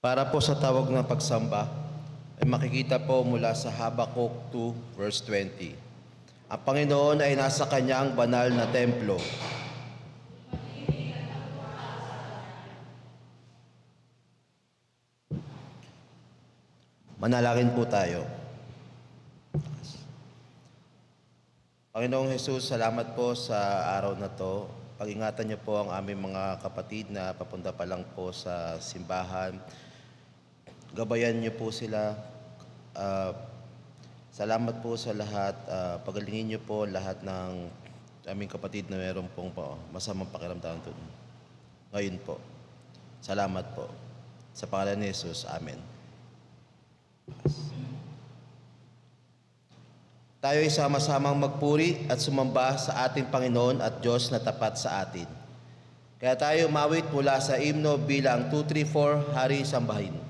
Para po sa tawag ng pagsamba, ay makikita po mula sa Habakkuk 2 verse 20. Ang Panginoon ay nasa kanyang banal na templo. Manalangin po tayo. Panginoong Jesus, salamat po sa araw na to. Pag-ingatan niyo po ang aming mga kapatid na papunta pa lang po sa simbahan. Gabayan niyo po sila. Salamat po sa lahat. Pagalingin niyo po lahat ng aming kapatid na meron pong masamang pakiramdam ngayon po. Salamat po. Sa pangalan ni Jesus, Amen. Tayo ay sama-samang magpuri at sumamba sa ating Panginoon at Diyos na tapat sa atin. Kaya tayo umawit mula sa himno bilang 2, 3, 4, Hari Sambahin.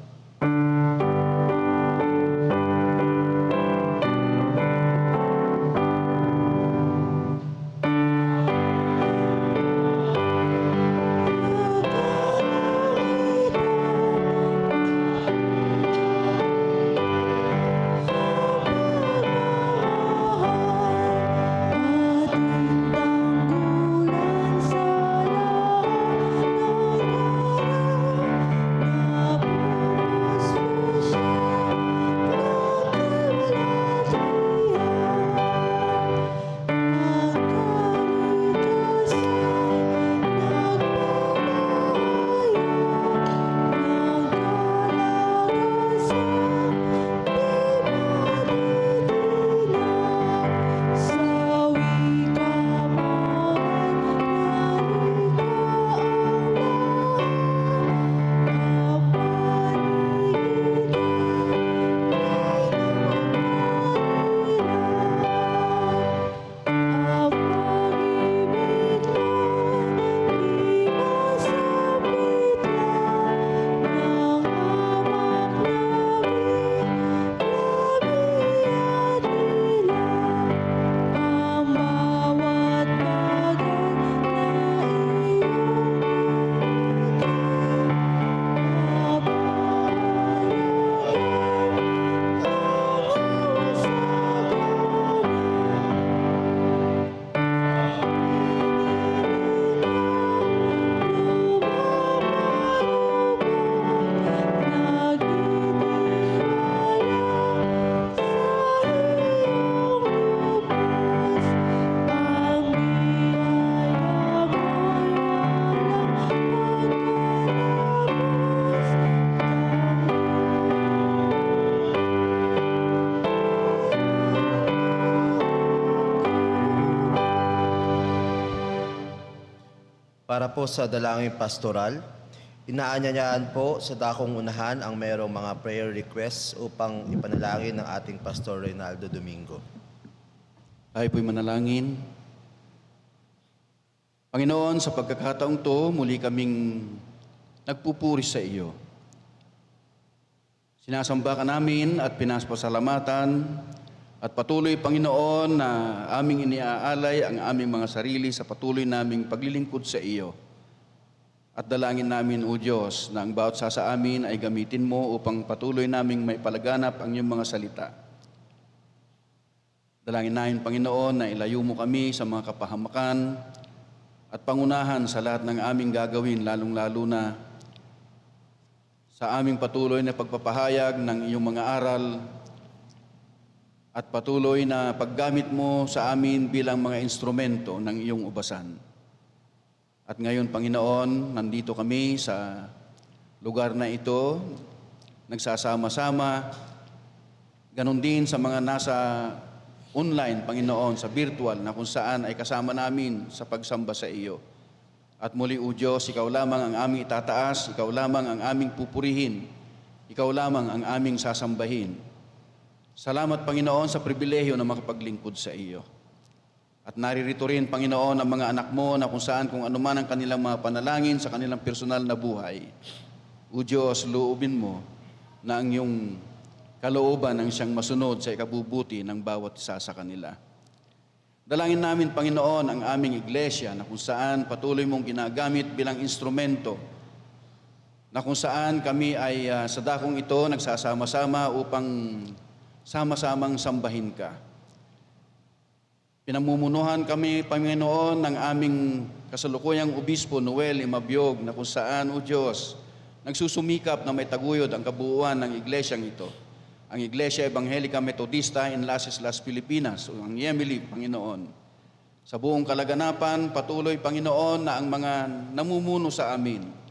Para po sa dalangin pastoral, inaanyayaan po sa dakong unahan ang mayroong mga prayer requests upang ipanalangin ng ating Pastor Reynaldo Domingo. Tayo po'y manalangin. Panginoon, sa pagkakataong to, muli kaming nagpupuri sa iyo. Sinasamba ka namin at pinaspasalamatan at patuloy, Panginoon, na aming iniaalay ang aming mga sarili sa patuloy naming paglilingkod sa iyo. At dalangin namin, O Diyos, na ang bawat sa amin ay gamitin mo upang patuloy naming maipalaganap ang iyong mga salita. Dalangin namin, Panginoon, na ilayo mo kami sa mga kapahamakan at pangunahan sa lahat ng aming gagawin, lalong-lalo na sa aming patuloy na pagpapahayag ng iyong mga aral at patuloy na paggamit mo sa amin bilang mga instrumento ng iyong ubasan. At ngayon, Panginoon, nandito kami sa lugar na ito, nagsasama-sama, ganon din sa mga nasa online, Panginoon, sa virtual, na kung saan ay kasama namin sa pagsamba sa iyo. At muli, O Diyos, ikaw lamang ang aming itataas, ikaw lamang ang aming pupurihin, ikaw lamang ang aming sasambahin. Salamat, Panginoon, sa pribilehiyo na makapaglingkod sa iyo. At naririto rin, Panginoon, ang mga anak mo na kung saan, kung ano man ang kanilang mga panalangin sa kanilang personal na buhay. O Diyos, loobin mo na ang iyong kalooban ang siyang masunod sa ikabubuti ng bawat isa sa kanila. Dalangin namin, Panginoon, ang aming iglesia na kung saan patuloy mong ginagamit bilang instrumento na kung saan kami ay sa dakong ito nagsasama-sama upang sama-samang sambahin ka. Pinamumunuhan kami, Panginoon, ng aming kasalukuyang Obispo Noel Imabiog na kung saan, O Diyos, nagsusumikap na may taguyod ang kabuuan ng iglesyang ito. Ang Iglesia Evangelica Metodista in Las Islas Pilipinas, o ang YEMILI, Panginoon. Sa buong kalaganapan, patuloy, Panginoon, na ang mga namumuno sa amin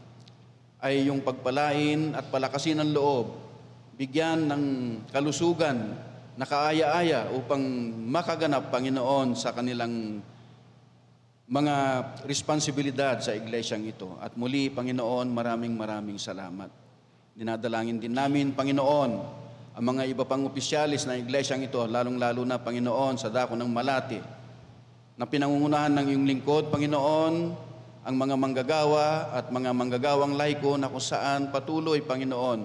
ay yung pagpalain at palakasin ng loob, bigyan ng kalusugan, nakaaya-aya upang makaganap, Panginoon, sa kanilang mga responsibilidad sa iglesyang ito. At muli, Panginoon, maraming salamat. Dinadalangin din namin, Panginoon, ang mga iba pang opisyalis ng iglesyang ito, lalong-lalo na, Panginoon, sa dako ng Malate, na pinangungunahan ng iyong lingkod, Panginoon, ang mga manggagawa at mga manggagawang laiko na kung saan patuloy, Panginoon,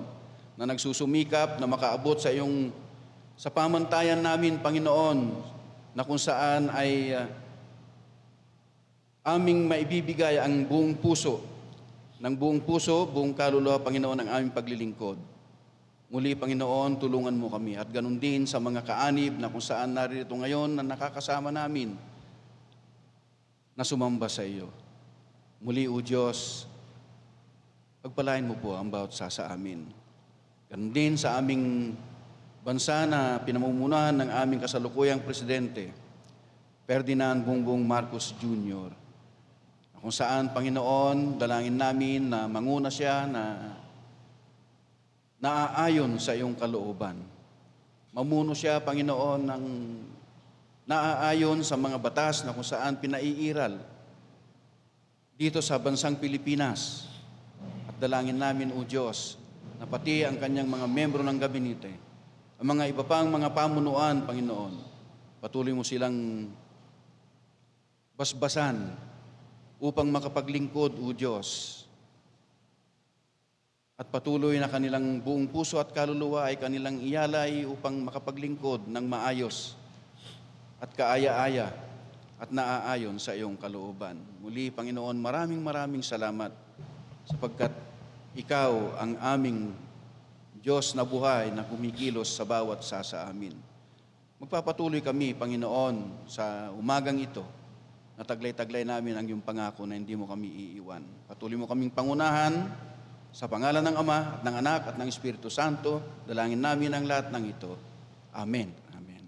na nagsusumikap na makaabot sa pamantayan namin, Panginoon, na kung saan ay aming maibibigay ang buong puso, buong kaluluwa, Panginoon, ang aming paglilingkod. Muli, Panginoon, tulungan mo kami at ganun din sa mga kaanib na kung saan narito ngayon na nakakasama namin na sumamba sa iyo. Muli, O Diyos, pagpalain mo po ang bawat sa amin. Ganun din sa aming bansa na pinamumunuhan ng aming kasalukuyang Presidente, Ferdinand Bongbong Marcos Jr. Kung saan, Panginoon, dalangin namin na manguna siya na naaayon sa iyong kalooban. Mamuno siya, Panginoon, ng naaayon sa mga batas na kung saan pinaiiral dito sa bansang Pilipinas. At dalangin namin, O Diyos, na pati ang kanyang mga membro ng gabinete, ang mga iba pang mga pamunuan, Panginoon, patuloy mo silang basbasan upang makapaglingkod, O Diyos. At patuloy na kanilang buong puso at kaluluwa ay kanilang iyalay upang makapaglingkod ng maayos at kaaya-aya at naaayon sa iyong kalooban. Muli, Panginoon, maraming salamat sapagkat ikaw ang aming Diyos na buhay na kumikilos sa bawat sa amin. Magpapatuloy kami, Panginoon, sa umagang ito na taglay-taglay namin ang iyong pangako na hindi mo kami iiwan. Patuloy mo kaming pangunahan sa pangalan ng Ama at ng Anak at ng Espiritu Santo. Dalangin namin ang lahat ng ito. Amen. Amen.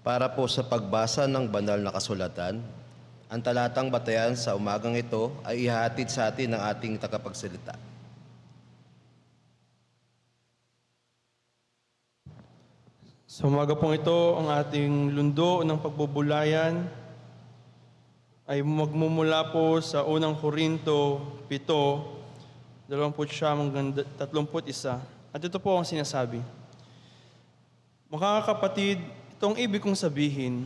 Para po sa pagbasa ng banal na kasulatan, ang talatang batayan sa umagang ito ay ihahatid sa atin ng ating tagapagsalita. Sa umaga pong ito, ang ating lundo ng pagbubulayan ay magmumula po sa unang Korinto 7, 29 hanggang 31. At ito po ang sinasabi. Mga kapatid, itong ibig kong sabihin,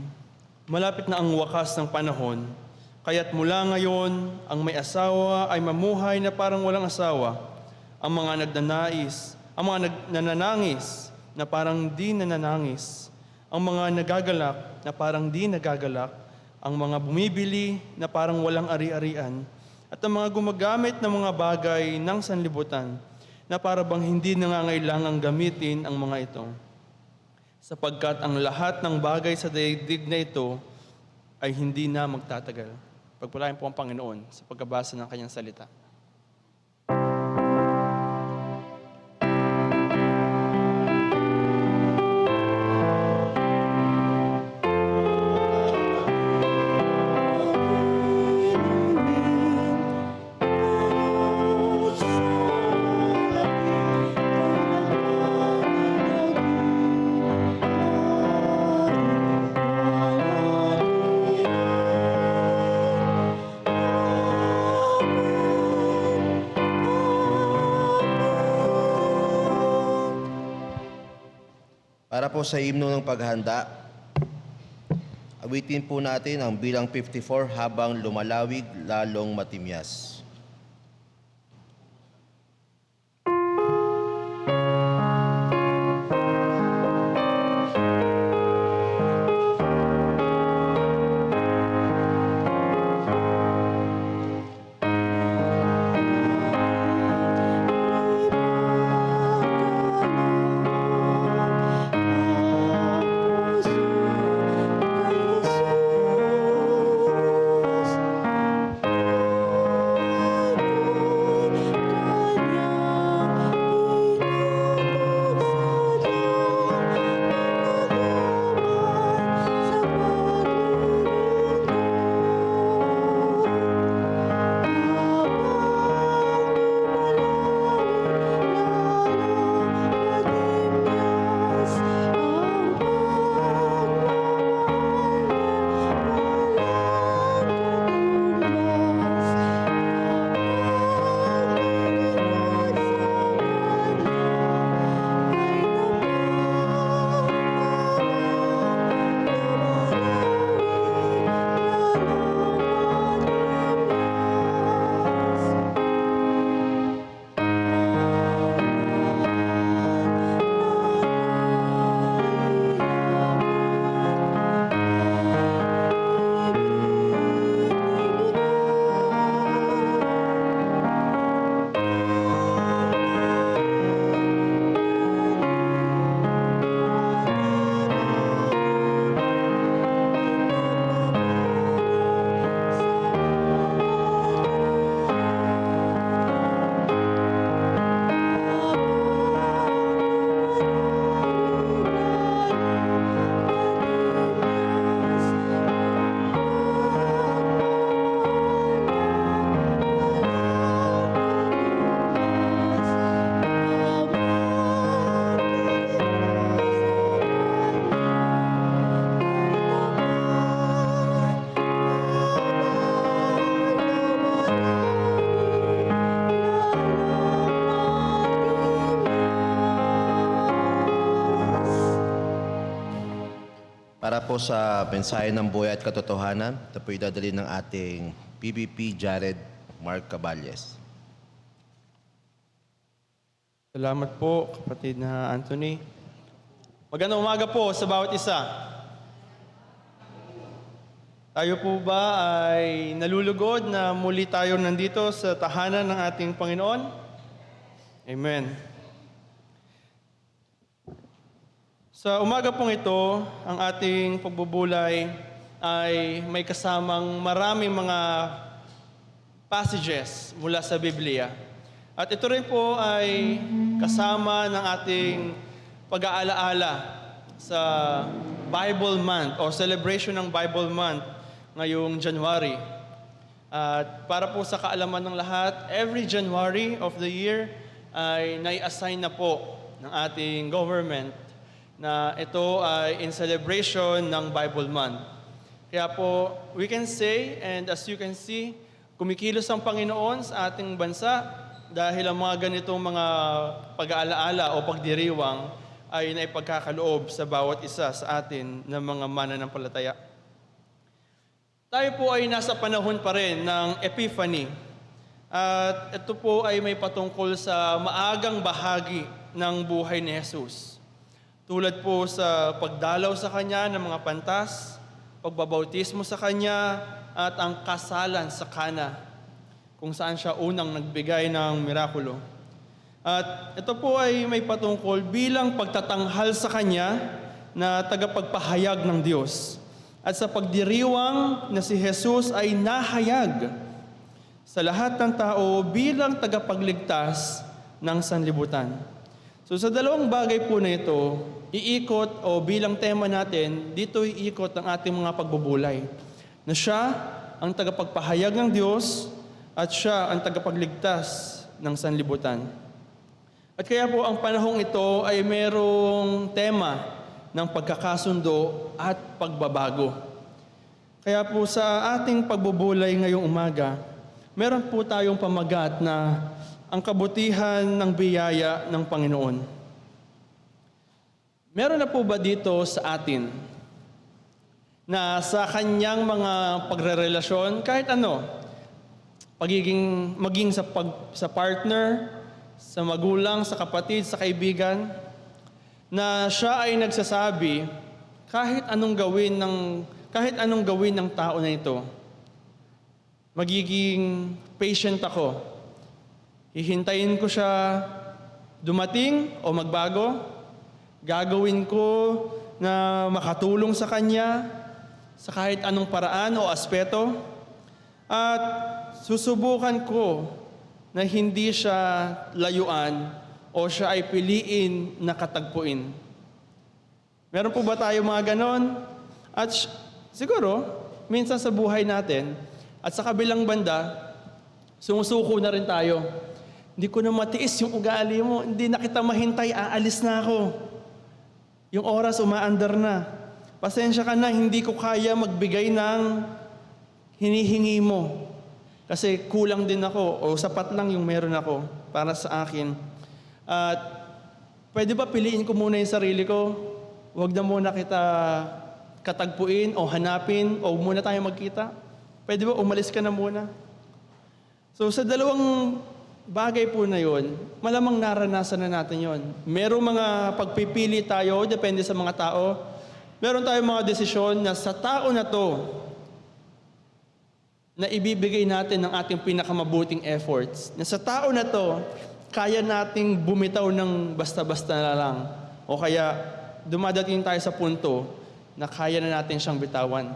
malapit na ang wakas ng panahon, kaya't mula ngayon, ang may asawa ay mamuhay na parang walang asawa. Ang mga nagnanais, ang mga nananangis na parang di nananangis. Ang mga nagagalak na parang di nagagalak. Ang mga bumibili na parang walang ari-arian. At ang mga gumagamit ng mga bagay ng sanlibutan na para bang hindi nangangailangang gamitin ang mga ito. Sapagkat ang lahat ng bagay sa daigdig na ito ay hindi na magtatagal. Pagpalain po ang Panginoon sa pagkabasa ng kanyang salita. Para po sa himno ng paghanda, awitin po natin ang bilang 54 habang lumalawig lalong matimyas. Para po sa mensahe ng buhay at katotohanan, ito po idadali ng ating PBP Jared Mark Caballes. Salamat po, kapatid na Anthony. Magandang umaga po sa bawat isa. Tayo po ba ay nalulugod na muli tayo nandito sa tahanan ng ating Panginoon? Amen. Sa umaga pong ito, ang ating pagbubulay ay may kasamang maraming mga passages mula sa Biblia. At ito rin po ay kasama ng ating pag-aalaala sa Bible Month o celebration ng Bible Month ngayong January. At para po sa kaalaman ng lahat, every January of the year ay nai-assign na po ng ating government na ito ay in celebration ng Bible Month. Kaya po, we can say, and as you can see, kumikilos ang Panginoon sa ating bansa dahil ang mga ganitong mga pag-aalaala o pagdiriwang ay naipagkakaloob sa bawat isa sa atin ng mga mananampalataya. Tayo po ay nasa panahon pa rin ng Epiphany. At ito po ay may patungkol sa maagang bahagi ng buhay ni Jesus. Tulad po sa pagdalaw sa Kanya ng mga pantas, pagbabautismo sa Kanya, at ang kasalan sa Kana, kung saan siya unang nagbigay ng mirakulo. At ito po ay may patungkol bilang pagtatanghal sa Kanya na tagapagpahayag ng Diyos. At sa pagdiriwang na si Jesus ay nahayag sa lahat ng tao bilang tagapagligtas ng sanlibutan. So sa dalawang bagay po na ito, iikot o bilang tema natin, dito iikot ang ating mga pagbubulay. Na siya ang tagapagpahayag ng Diyos at siya ang tagapagligtas ng sanlibutan. At kaya po ang panahong ito ay merong tema ng pagkakasundo at pagbabago. Kaya po sa ating pagbubulay ngayong umaga, meron po tayong pamagat na ang kabutihan ng biyaya ng Panginoon. Meron na po ba dito sa atin na sa kanyang mga pagrerelasyon, kahit ano, maging sa partner, sa magulang, sa kapatid, sa kaibigan, na siya ay nagsasabi, kahit anong gawin ng tao na ito, magiging patient ako. Hihintayin ko siya dumating o magbago. Gagawin ko na makatulong sa kanya sa kahit anong paraan o aspeto. At susubukan ko na hindi siya layuan o siya ay piliin na katagpuin. Meron po ba tayo mga ganon? At siguro, minsan sa buhay natin, at sa kabilang banda, sumusuko na rin tayo. Hindi ko na matiis yung ugali mo, hindi na kita mahintay, aalis na ako. Yung oras umaandar na. Pasensya ka na, hindi ko kaya magbigay ng hinihingi mo. Kasi kulang din ako, o sapat lang yung meron ako para sa akin. At pwede ba piliin ko muna yung sarili ko? Huwag na muna kita katagpuin o hanapin o muna tayo magkita? Pwede ba umalis ka na muna? So sa dalawang bagay po na yon, malamang naranasan na natin yon. Merong mga pagpipili tayo, depende sa mga tao. Meron tayong mga desisyon na sa tao na to, na ibibigay natin ng ating pinakamabuting efforts. Na sa tao na to, kaya nating bumitaw ng basta-basta na lang. O kaya dumadating tayo sa punto na kaya na natin siyang bitawan.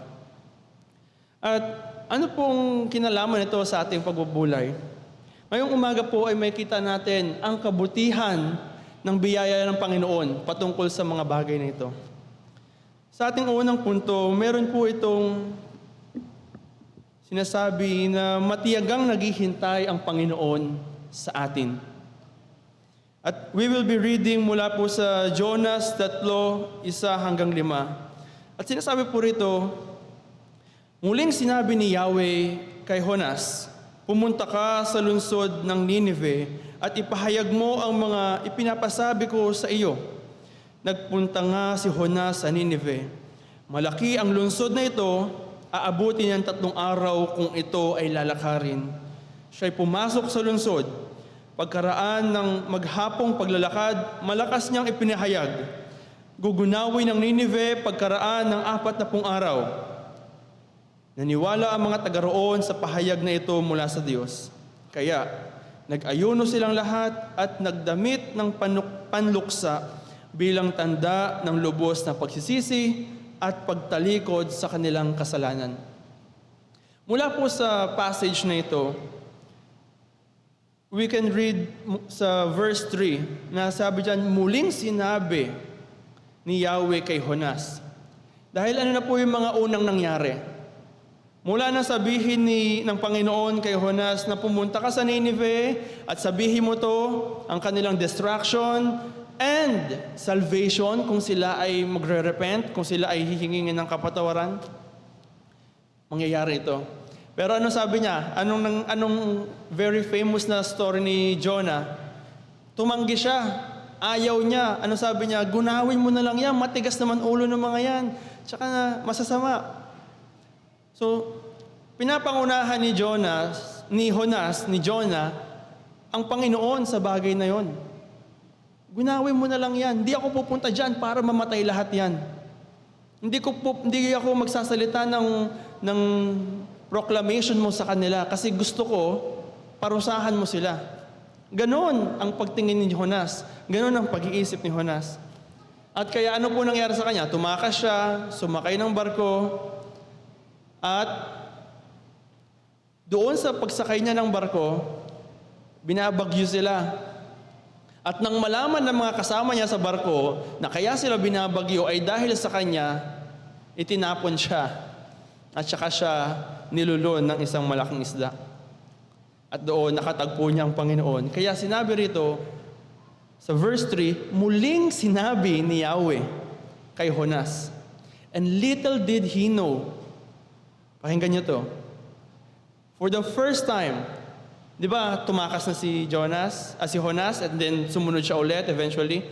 At ano pong kinalaman nito sa ating pagbubulay? Ngayong umaga po ay may kita natin ang kabutihan ng biyaya ng Panginoon patungkol sa mga bagay na ito. Sa ating unang punto, meron po itong sinasabi na matiyagang naghihintay ang Panginoon sa atin. At we will be reading mula po sa Jonas 3:1-5. At sinasabi po rito, muling sinabi ni Yahweh kay Jonas, pumunta ka sa lungsod ng Nineveh at ipahayag mo ang mga ipinapasabi ko sa iyo. Nagpunta nga si Jonas sa Nineveh. Malaki ang lungsod na ito, aabutin ng 3 araw kung ito ay lalakarin. Siya'y pumasok sa lungsod. Pagkaraan ng maghapong paglalakad, malakas niyang ipinahayag. Gugunawin ng Ninive pagkaraan ng 40 araw. Naniwala ang mga taga roon sa pahayag na ito mula sa Diyos. Kaya, nag-ayuno silang lahat at nagdamit ng panluksa bilang tanda ng lubos na pagsisisi at pagtalikod sa kanilang kasalanan. Mula po sa passage na ito, we can read sa verse 3 na sabi dyan, muling sinabi ni Yahweh kay Jonas. Dahil ano na po yung mga unang nangyari? Mula na sabihin ng Panginoon kay Jonas na pumunta ka sa Nineveh at sabihin mo to ang kanilang destruction and salvation kung sila ay magre-repent, kung sila ay hihingin ng kapatawaran, mangyayari ito. Pero ano sabi niya? Anong very famous na story ni Jonah? Tumanggi siya. Ayaw niya. Ano sabi niya? Gunawin mo na lang yan. Matigas naman ulo ng mga yan. Tsaka na masasama. So, pinapangunahan ni Jonah, ang Panginoon sa bagay na yon. Gunawin mo na lang yan. Hindi ako pupunta dyan para mamatay lahat yan. Hindi ako magsasalita ng proclamation mo sa kanila kasi gusto ko parusahan mo sila. Ganon ang pagtingin ni Jonas. Ganon ang pag-iisip ni Jonas. At kaya ano po nangyari sa kanya? Tumakas siya, sumakay ng barko, at doon sa pagsakay niya ng barko, binabagyo sila. At nang malaman ng mga kasama niya sa barko na kaya sila binabagyo ay dahil sa kanya, itinapon siya. At saka siya nilulun ng isang malaking isda. At doon nakatagpo niya ang Panginoon. Kaya sinabi rito, sa verse 3, muling sinabi ni Yahweh kay Jonas, and little did he know. Pakinggan niyo to. For the first time, di ba tumakas na si Jonas, si Jonas, and then sumunod siya ulit eventually.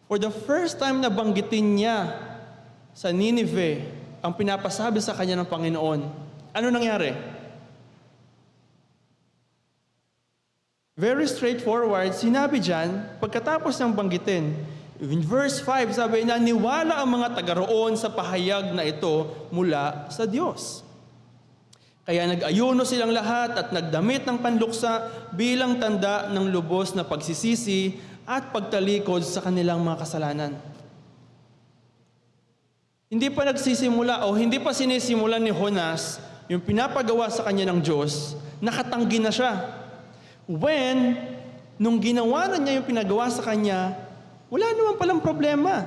For the first time na banggitin niya sa Nineveh ang pinapasabi sa kanya ng Panginoon. Ano nangyari? Very straightforward, sinabi dyan, pagkatapos ng banggitin, in verse 5, sabi na, niwala ang mga taga roon sa pahayag na ito mula sa Diyos. Kaya nag-ayuno silang lahat at nagdamit ng panluksa bilang tanda ng lubos na pagsisisi at pagtalikod sa kanilang mga kasalanan. Hindi pa nagsisimula o hindi pa sinisimulan ni Jonas yung pinapagawa sa kanya ng Diyos, nakatanggi na siya. Nung ginawa na niya yung pinagawa sa kanya, wala naman palang problema.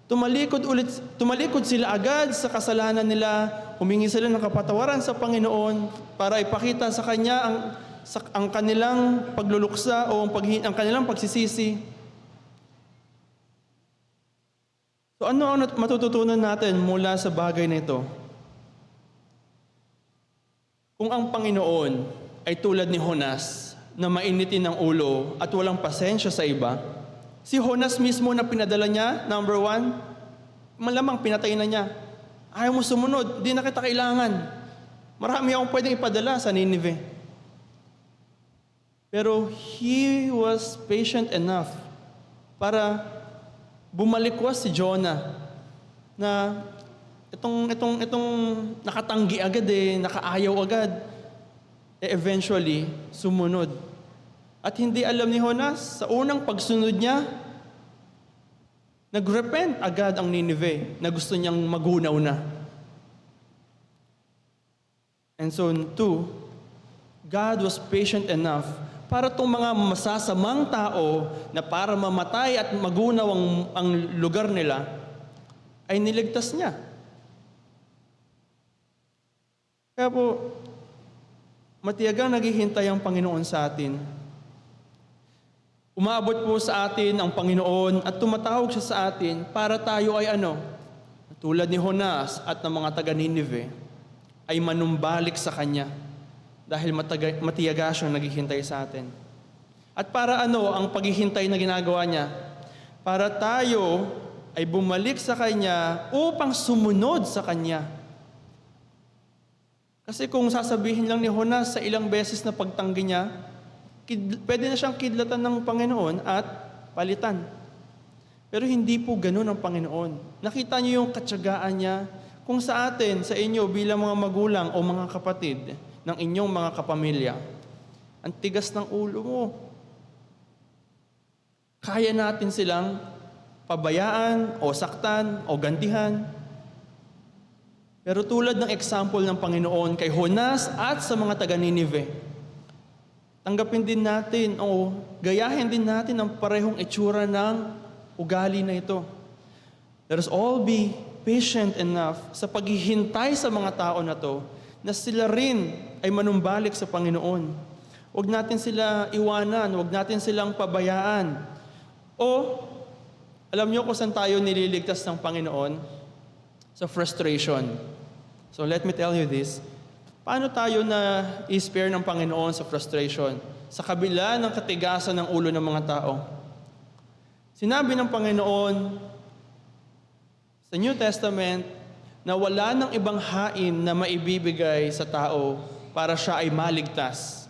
Tumalikod sila agad sa kasalanan nila, humingi sila ng kapatawaran sa Panginoon para ipakita sa kanya ang kanilang pagluluksa o ang kanilang pagsisisi. So ano ang matututunan natin mula sa bagay na ito? Kung ang Panginoon ay tulad ni Jonas na mainitin ng ulo at walang pasensya sa iba, si Jonas mismo na pinadala niya, number 1, malamang pinatay na niya. Ayaw mo sumunod, di na kita kailangan. Marami akong pwedeng ipadala sa Nineveh. Pero he was patient enough para bumalikwas si Jonah na itong nakatanggi agad nakaayaw agad. Eventually, sumunod. At hindi alam ni Jonas, sa unang pagsunod niya, nagrepent agad ang Nineveh na gusto niyang magunaw na. And so, 2, God was patient enough para itong mga masasamang tao na para mamatay at magunaw ang lugar nila, ay niligtas niya. Kaya po, matiyagang naghihintay ang Panginoon sa atin. Umabot po sa atin ang Panginoon at tumatawag siya sa atin para tayo ay tulad ni Jonas at ng mga taga-Nineveh, ay manumbalik sa Kanya dahil matiyaga siyang naghihintay sa atin. At para ang paghihintay na ginagawa niya? Para tayo ay bumalik sa Kanya upang sumunod sa Kanya. Kasi kung sasabihin lang ni Jonas sa ilang beses na pagtanggi niya, pwede na siyang kidlatan ng Panginoon at palitan. Pero hindi po ganun ang Panginoon. Nakita niyo yung katyagaan niya kung sa atin, sa inyo bilang mga magulang o mga kapatid ng inyong mga kapamilya. Ang tigas ng ulo mo. Kaya natin silang pabayaan o saktan o gantihan. Pero tulad ng example ng Panginoon kay Jonas at sa mga taga-Ninive, tanggapin din natin o gayahin din natin ang parehong itsura ng ugali na ito. Let us all be patient enough sa paghihintay sa mga tao na to na sila rin ay manumbalik sa Panginoon. Huwag natin sila iwanan, huwag natin silang pabayaan. O, alam niyo kung saan tayo nililigtas ng Panginoon? Sa frustration. So let me tell you this. Paano tayo na i-spare ng Panginoon sa frustration? Sa kabila ng katigasan ng ulo ng mga tao. Sinabi ng Panginoon sa New Testament na wala ng ibang hain na maibibigay sa tao para siya ay maligtas,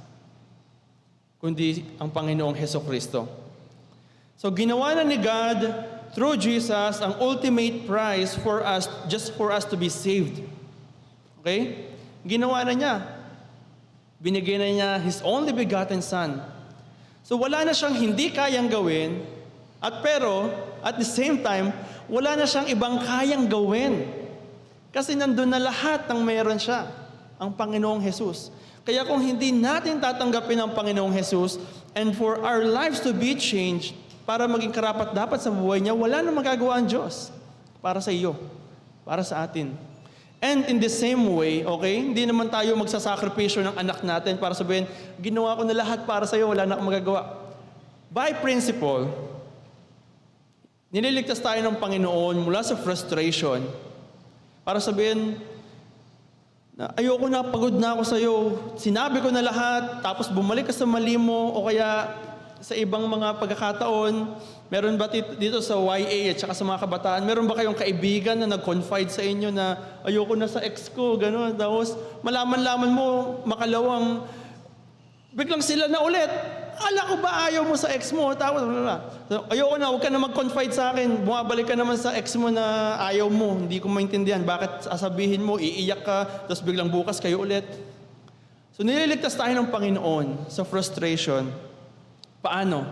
kundi ang Panginoong Hesukristo. So ginawa na ni God through Jesus ang ultimate prize for us, just for us to be saved. Okay? Ginawa na niya. Binigay na niya His only begotten Son. So wala na siyang hindi kayang gawin, at the same time, wala na siyang ibang kayang gawin. Kasi nandun na lahat ng meron siya, ang Panginoong Jesus. Kaya kung hindi natin tatanggapin ang Panginoong Jesus, and for our lives to be changed, para maging karapat-dapat sa buhay niya, wala na magagawa ang Diyos para sa iyo, para sa atin. And in the same way, okay, hindi naman tayo magsasakripisyo ng anak natin para sabihin, ginawa ko na lahat para sa iyo, wala na akong magagawa. By principle, nililigtas tayo ng Panginoon mula sa frustration para sabihin, na ayoko na, pagod na ako sa iyo, sinabi ko na lahat, tapos bumalik ka sa mali mo, o kaya sa ibang mga pagkakataon, meron ba dito sa YA at saka sa mga kabataan, meron ba kayong kaibigan na nag-confide sa inyo na ayoko na sa ex ko, gano'n, tapos malaman-laman mo, makalawang, biglang sila na ulit. Akala ko ba ayaw mo sa ex mo? Tapos, ayoko na, huwag ka na mag-confide sa akin. Bumabalik ka naman sa ex mo na ayaw mo. Hindi ko maintindihan. Bakit sasabihin mo, iiyak ka, tapos biglang bukas kayo ulit. So nililigtas tayo ng Panginoon sa frustration. Paano?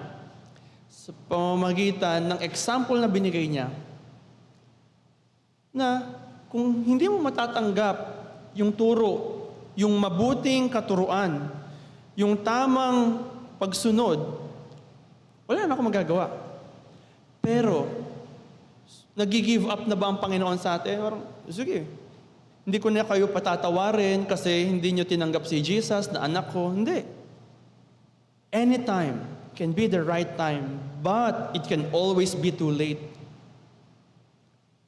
Sa pamamagitan ng example na binigay niya, na kung hindi mo matatanggap yung turo, yung mabuting katuruan, yung tamang pagsunod, wala na akong magagawa. Pero, nag-give up na ba ang Panginoon sa atin? Sige, hindi ko na kayo patatawarin kasi hindi nyo tinanggap si Jesus na anak ko. Hindi. Anytime can be the right time, but it can always be too late.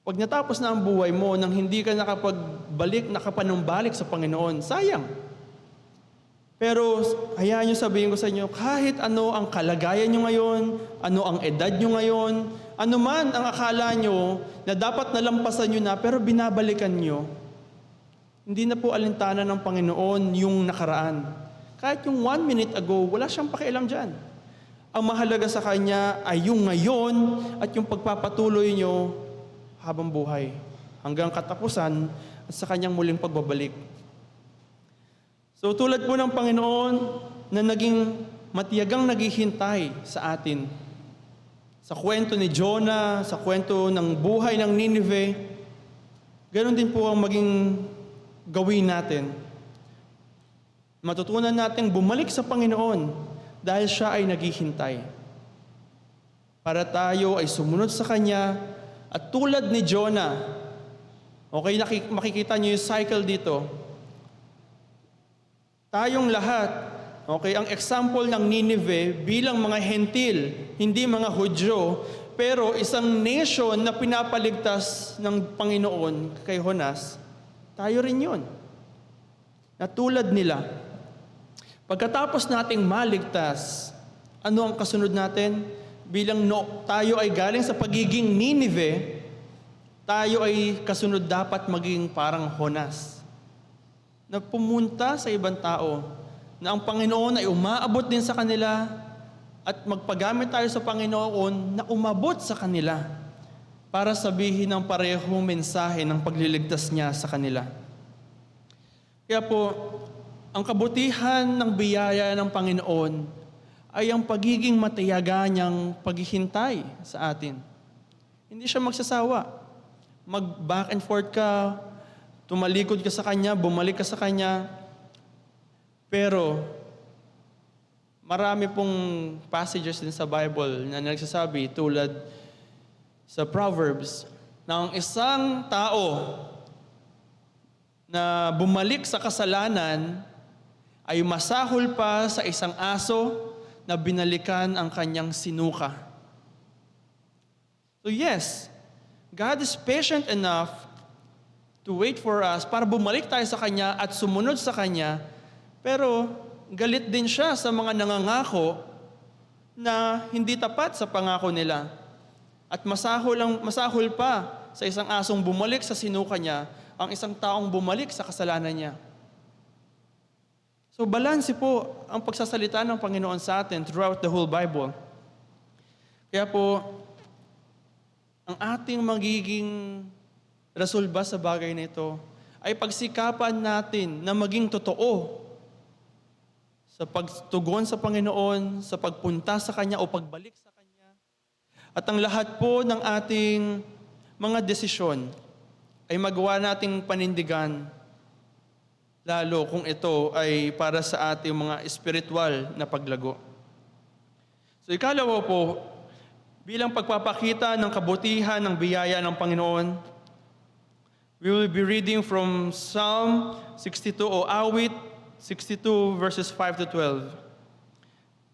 Pag natapos na ang buhay mo nang hindi ka nakapanumbalik sa Panginoon, sayang. Pero hayaan nyo sabihin ko sa inyo, kahit ano ang kalagayan nyo ngayon, ano ang edad nyo ngayon, ano man ang akala nyo na dapat nalampasan nyo na pero binabalikan nyo, hindi na po alintana ng Panginoon yung nakaraan. Kahit yung 1 minute ago, wala siyang pakialam dyan. Ang mahalaga sa Kanya ay yung ngayon at yung pagpapatuloy nyo habang buhay, hanggang katapusan at sa Kanyang muling pagbabalik. So tulad po ng Panginoon na naging matiyagang naghihintay sa atin, sa kwento ni Jonah, sa kwento ng buhay ng Ninive, ganoon din po ang maging gawin natin. Matutunan natin bumalik sa Panginoon dahil siya ay naghihintay. Para tayo ay sumunod sa Kanya at tulad ni Jonah, okay, makikita niyo yung cycle dito. Tayong lahat, okay, ang example ng Ninive bilang mga hentil, hindi mga Hudyo, pero isang nation na pinapaligtas ng Panginoon kay Jonas, tayo rin yun. Na tulad nila. Pagkatapos nating maligtas, ano ang kasunod natin? Bilang tayo ay galing sa pagiging Ninive, tayo ay kasunod dapat maging parang Jonas, na pumunta sa ibang tao, na ang Panginoon ay umaabot din sa kanila at magpagamit tayo sa Panginoon na umabot sa kanila para sabihin ng parehong mensahe ng pagliligtas niya sa kanila. Kaya po, ang kabutihan ng biyaya ng Panginoon ay ang pagiging matiyaga niyang paghihintay sa atin. Hindi siya magsasawa. Mag-back and forth ka, tumalikod ka sa Kanya, bumalik ka sa Kanya. Pero, marami pong passages din sa Bible na nagsasabi tulad sa Proverbs na ang isang tao na bumalik sa kasalanan ay masahol pa sa isang aso na binalikan ang kanyang sinuka. So yes, God is patient enough to wait for us para bumalik tayo sa Kanya at sumunod sa Kanya, pero galit din siya sa mga nangangako na hindi tapat sa pangako nila. At masahol pa sa isang asong bumalik sa sinuka niya ang isang taong bumalik sa kasalanan niya. So balanse po ang pagsasalita ng Panginoon sa atin throughout the whole Bible. Kaya po, ang ating magiging resolba sa bagay na ito ay pagsikapan natin na maging totoo sa pagtugon sa Panginoon, sa pagpunta sa Kanya o pagbalik sa Kanya. At ang lahat po ng ating mga desisyon ay magawa nating panindigan, lalo kung ito ay para sa ating mga espiritual na paglago. So ikalawa po, bilang pagpapakita ng kabutihan ng biyaya ng Panginoon, we will be reading from Psalm 62 o Awit 62 verses 5 to 12.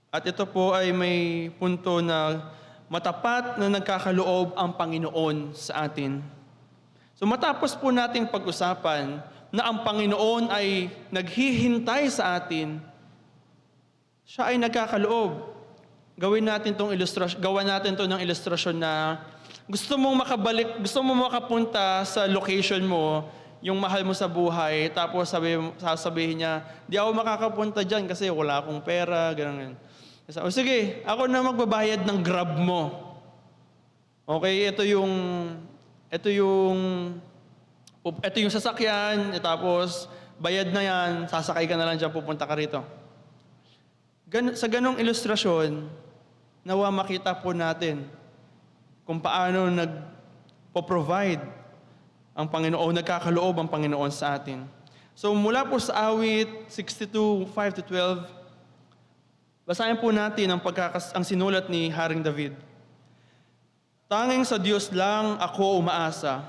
At ito po ay may punto na matapat na nagkakaloob ang Panginoon sa atin. So matapos po nating pag-usapan na ang Panginoon ay naghihintay sa atin, siya ay nagkakaloob. Gawa natin to ng ilustrasyon na gusto mong makabalik, gusto mong makapunta sa location mo, yung mahal mo sa buhay, tapos sasabihin niya, di ako makakapunta dyan kasi wala akong pera, gano'n. O sige, ako na magbabayad ng Grab mo. Okay, ito yung sasakyan, tapos bayad na yan, sasakay ka na lang dyan, pupunta ka rito. Sa ganong ilustrasyon, nawa makita po natin kung paano nagpo-provide ang Panginoon, nagkakaloob ang Panginoon sa atin. So mula po sa Awit 62, 5 to 12, basahin po natin ang sinulat ni Haring David. Tanging sa Diyos lang ako umaasa.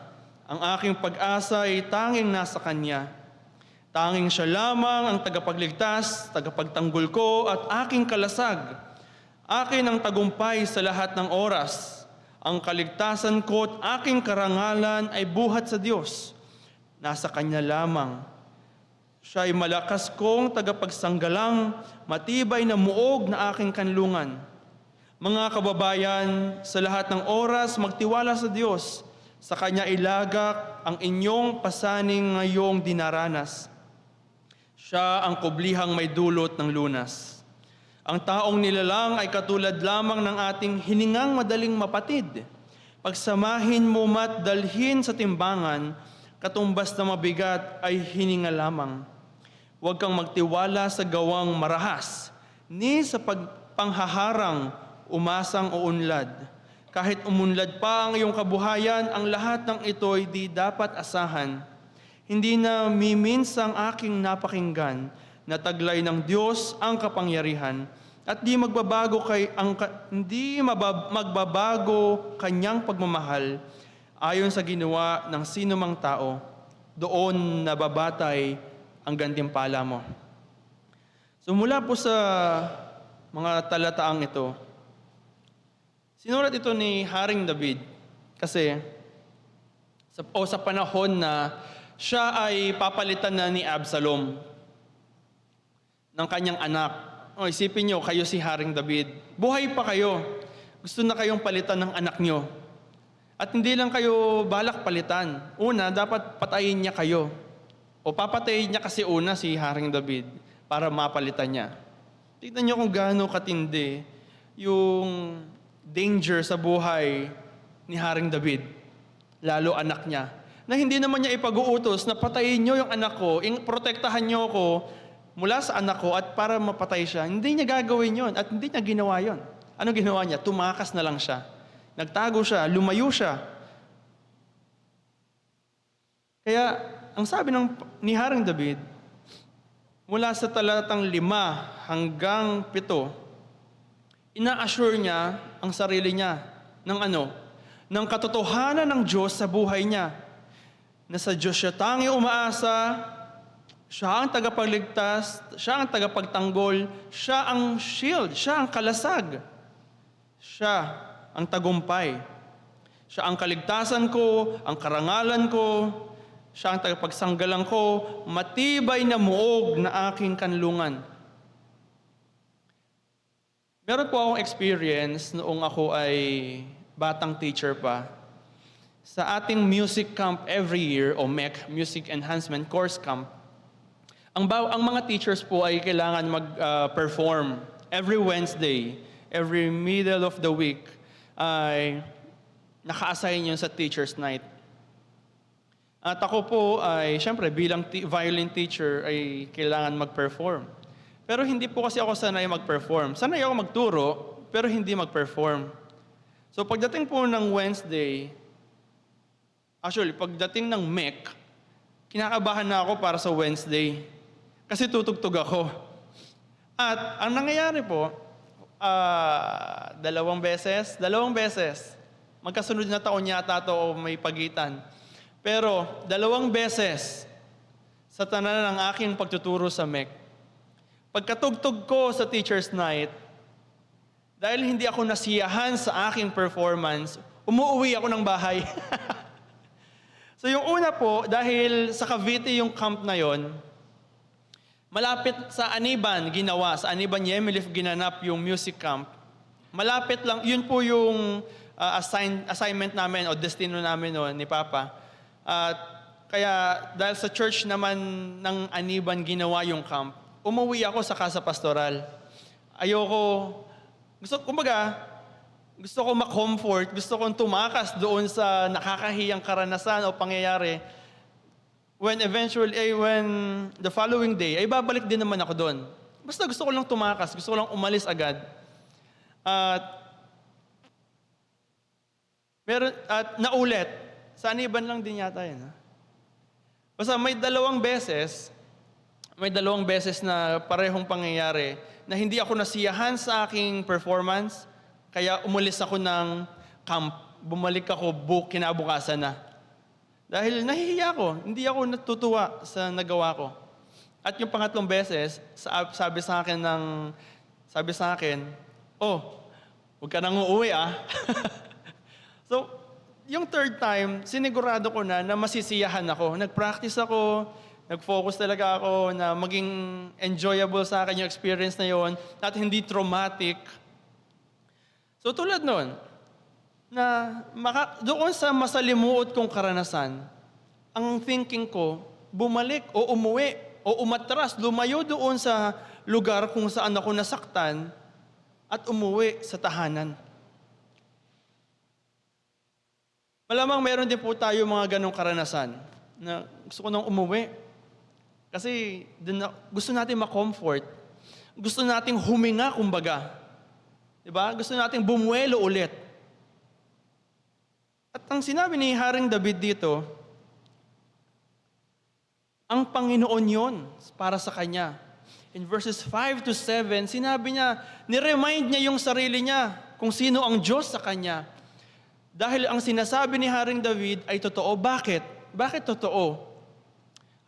Ang aking pag-asa ay tanging nasa Kanya. Tanging siya lamang ang tagapagligtas, tagapagtanggol ko at aking kalasag. Akin ang tagumpay sa lahat ng oras. Ang kaligtasan ko at aking karangalan ay buhat sa Diyos. Nasa Kanya lamang. Siya ay malakas kong tagapagsanggalang, matibay na muog na aking kanlungan. Mga kababayan, sa lahat ng oras magtiwala sa Diyos. Sa Kanya ilagak ang inyong pasaning ngayong dinaranas. Siya ang kublihang may dulot ng lunas. Ang taong nilalang ay katulad lamang ng ating hiningang madaling mapatid. Pagsamahin mo mat dalhin sa timbangan, katumbas na mabigat ay hininga lamang. Huwag kang magtiwala sa gawang marahas, ni sa panghaharang umasang uunlad. Kahit umunlad pa ang iyong kabuhayan, ang lahat ng ito'y di dapat asahan. Hindi na miminsang aking napakinggan na taglay ng Diyos ang kapangyarihan at hindi magbabago kanyang pagmamahal ayon sa ginawa ng sinumang tao. Doon nababatay ang gantimpala mo. So mula po sa mga talataang ito, sinulat ito ni Haring David kasi sa panahon na siya ay papalitan na ni Absalom ng kanyang anak. O isipin nyo, kayo si Haring David. Buhay pa kayo. Gusto na kayong palitan ng anak nyo. At hindi lang kayo balak palitan. Una, dapat patayin niya kayo. O papatayin niya kasi una si Haring David para mapalitan niya. Tignan niyo kung gaano katindi yung danger sa buhay ni Haring David, lalo anak niya, na hindi naman niya ipag-uutos na patayin niyo yung anak ko, protektahan niyo ko mula sa anak ko at para mapatay siya. Hindi niya gagawin yon at hindi niya ginawa yon. Ano ginawa niya? Tumakas na lang siya. Nagtago siya, lumayo siya. Kaya, ang sabi ni Haring David, mula sa talatang 5 hanggang 7, ina-assure niya ang sarili niya ng ano? Ng katotohanan ng Diyos sa buhay niya. Na sa Diyos siya tangi umaasa, siya ang tagapagligtas, siya ang tagapagtanggol, siya ang shield, siya ang kalasag. Siya ang tagumpay. Siya ang kaligtasan ko, ang karangalan ko, siya ang tagapagsanggalang ko, matibay na muog na aking kanlungan. Meron po akong experience noong ako ay batang teacher pa. Sa ating music camp every year, o MEC, Music Enhancement Course Camp, ang mga teachers po ay kailangan mag-perform every Wednesday, every middle of the week, ay naka-assign yun sa Teacher's Night. At ako po ay, syempre, bilang violin teacher ay kailangan mag-perform. Pero hindi po kasi ako sanay mag-perform. Sanay ako magturo, pero hindi mag-perform. So pagdating po ng Wednesday, actually, pagdating ng MEC, kinakabahan na ako para sa Wednesday. Kasi tutugtog ako. At ang nangyayari po, 2 beses, magkasunod na taon yata ito o may pagitan. Pero 2 beses sa tanan ng aking pagtuturo sa MEC, pagkatugtog ko sa Teacher's Night, dahil hindi ako nasiyahan sa aking performance, umuwi ako ng bahay. So yung una po, dahil sa Cavite yung camp na yon, malapit sa Aniban ginawa, sa Aniban Yemilif ginanap yung music camp. Malapit lang, yun po yung assignment namin o destino namin noon ni Papa. Kaya dahil sa church naman ng Aniban ginawa yung camp, umuwi ako sa Casa Pastoral. Gusto ko ma-comfort, gusto kong tumakas doon sa nakakahiyang karanasan o pangyayari. When the following day, ay babalik din naman ako doon. Basta gusto ko lang tumakas, gusto ko lang umalis agad. At naulit, sa Aniban lang din yata yun. Basta may 2 beses na parehong pangyayari na hindi ako nasiyahan sa aking performance, kaya umalis ako ng camp. Bumalik ako kinabukasan na. Dahil nahihiya ako, hindi ako natutuwa sa nagawa ko. At yung pangatlong beses, sabi sa akin, huwag ka nang uuwi So, yung third time, sinigurado ko na masisiyahan ako. Nag-practice ako, nag-focus talaga ako na maging enjoyable sa akin yung experience na yon at hindi traumatic. So tulad nun, na doon sa masalimuot kong karanasan, ang thinking ko, bumalik o umuwi o umatras, lumayo doon sa lugar kung saan ako nasaktan at umuwi sa tahanan. Malamang meron din po tayo mga ganong karanasan na gusto ko nang umuwi. Kasi gusto natin ma-comfort. Gusto nating huminga, kumbaga. Diba? Gusto nating bumuelo ulit. At ang sinabi ni Haring David dito, ang Panginoon yon para sa kanya. In verses 5 to 7, sinabi niya, niremind niya yung sarili niya kung sino ang Diyos sa kanya. Dahil ang sinasabi ni Haring David ay totoo. Bakit? Bakit totoo?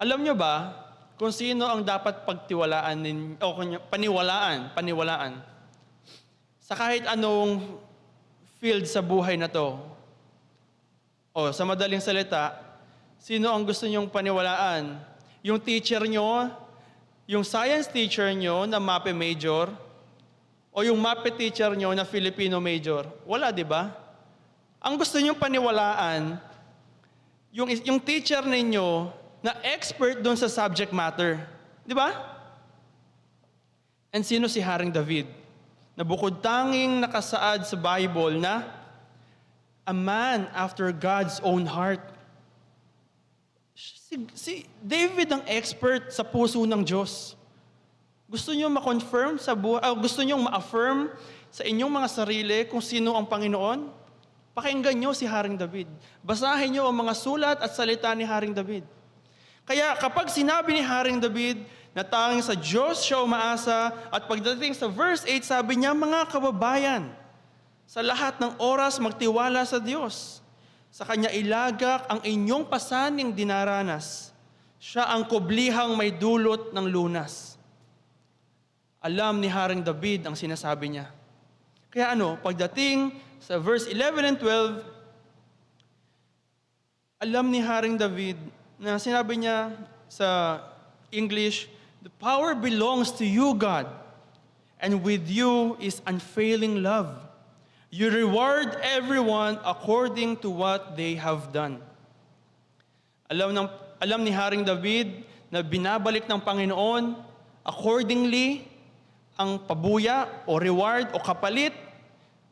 Alam niyo ba kung sino ang dapat pagtiwalaan o paniwalaan sa kahit anong field sa buhay na to? O sa madaling salita, sino ang gusto niyong paniwalaan? Yung teacher niyo, yung science teacher niyo na MAPE major, o yung MAPE teacher niyo na Filipino major? Wala, di ba? ang gusto niyong paniwalaan, yung teacher ninyo na expert doon sa subject matter. Di ba? And sino si Haring David? Na bukod tanging nakasaad sa Bible na a man after God's own heart. Si David ang expert sa puso ng Diyos. Gusto niyo ma-confirm gusto niyo ma-affirm sa inyong mga sarili kung sino ang Panginoon? Pakinggan niyo si Haring David. Basahin niyo ang mga sulat at salita ni Haring David. Kaya kapag sinabi ni Haring David na tanging sa Diyos siya umaasa, at pagdating sa verse 8, sabi niya, mga kababayan, sa lahat ng oras magtiwala sa Diyos. Sa Kanya ilagak ang inyong pasaning dinaranas. Siya ang kublihang may dulot ng lunas. Alam ni Haring David ang sinasabi niya. Kaya pagdating sa verse 11 and 12, alam ni Haring David na sinabi niya sa English, the power belongs to you, God, and with you is unfailing love. You reward everyone according to what they have done. Alam ni Haring David na binabalik ng Panginoon accordingly ang pabuya o reward o kapalit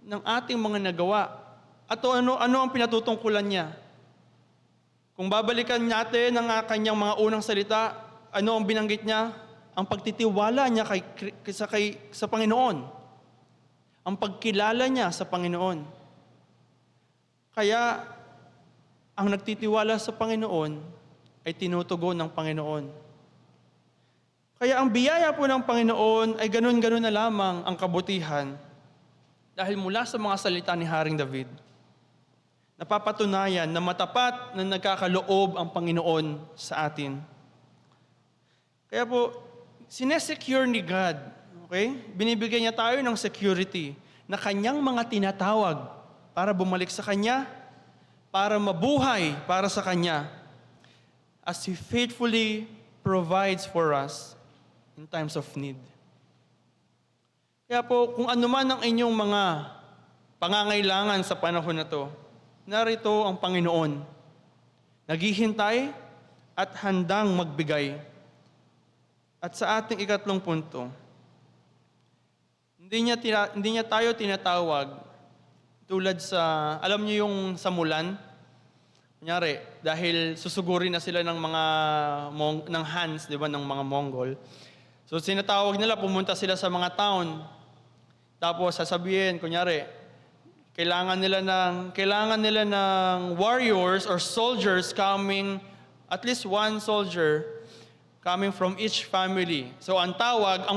ng ating mga nagawa. At ano ang pinatutungkulan niya? Kung babalikan natin ang kanyang mga unang salita, ano ang binanggit niya? Ang pagtitiwala niya sa Panginoon. Ang pagkilala niya sa Panginoon. Kaya, ang nagtitiwala sa Panginoon ay tinutugon ng Panginoon. Kaya ang biyaya po ng Panginoon ay ganun-ganun na lamang ang kabutihan. Dahil mula sa mga salita ni Haring David, napapatunayan na matapat na nagkakaloob ang Panginoon sa atin. Kaya po, sinesecure ni God, okay? Binibigyan niya tayo ng security na kanyang mga tinatawag para bumalik sa Kanya, para mabuhay para sa Kanya, as He faithfully provides for us in times of need. Kaya po, kung ano man ang inyong mga pangangailangan sa panahon na to, narito ang Panginoon, naghihintay at handang magbigay. At sa ating ikatlong punto, hindi niya tayo tinatawag tulad sa, alam niyo yung sa Mulan? Kunyari, dahil susugurin na sila ng mga ng Hans, di ba, ng mga Mongol. So sinatawag nila, pumunta sila sa mga town. Tapos sasabihin, kunyari, kailangan nila ng warriors or soldiers coming, at least one soldier coming from each family. So ang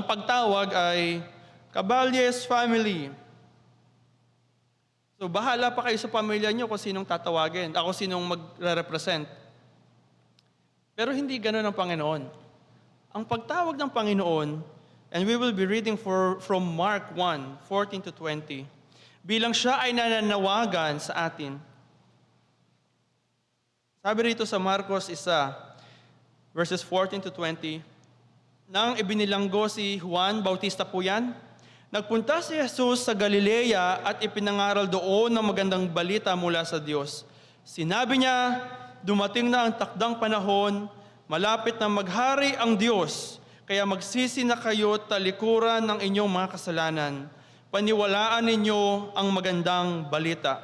pagtawag ay Caballes family. So bahala pa kayo sa pamilya nyo kung sinong tatawagin, ako sinong magre-represent. Pero hindi ganoon ang Panginoon. Ang pagtawag ng Panginoon, and we will be reading from Mark 1:14 to 20, bilang siya ay nananawagan sa atin. Sabi rito sa Marcos 1, verses 14 to 20, nang ibinilanggo si Juan Bautista po yan, nagpunta si Jesus sa Galilea at ipinangaral doon ng magandang balita mula sa Diyos. Sinabi niya, dumating na ang takdang panahon, malapit na maghari ang Diyos, kaya magsisi na kayo talikuran ng inyong mga kasalanan. Paniwalaan ninyo ang magandang balita.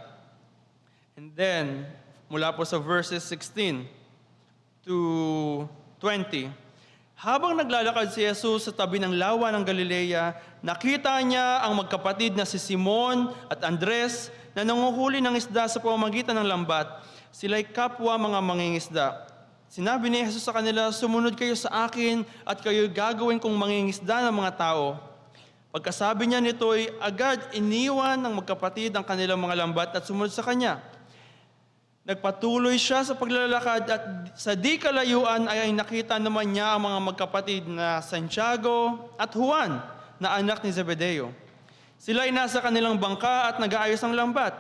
And then, mula po sa verses 16 to 20, habang naglalakad si Jesus sa tabi ng lawa ng Galilea, nakita niya ang magkapatid na si Simon at Andres na nanguhuli ng isda sa pamamagitan ng lambat. Sila'y kapwa mga mangingisda. Sinabi ni Jesus sa kanila, sumunod kayo sa akin at kayo gagawin kong mangingisda ng mga tao. Pagkasabi niya nito'y agad iniwan ng magkapatid ang kanilang mga lambat at sumunod sa kanya. Nagpatuloy siya sa paglalakad at sa di kalayuan ay nakita naman niya ang mga magkapatid na Santiago at Juan na anak ni Zebedeo. Sila ay nasa kanilang bangka at nag-aayos ng lambat.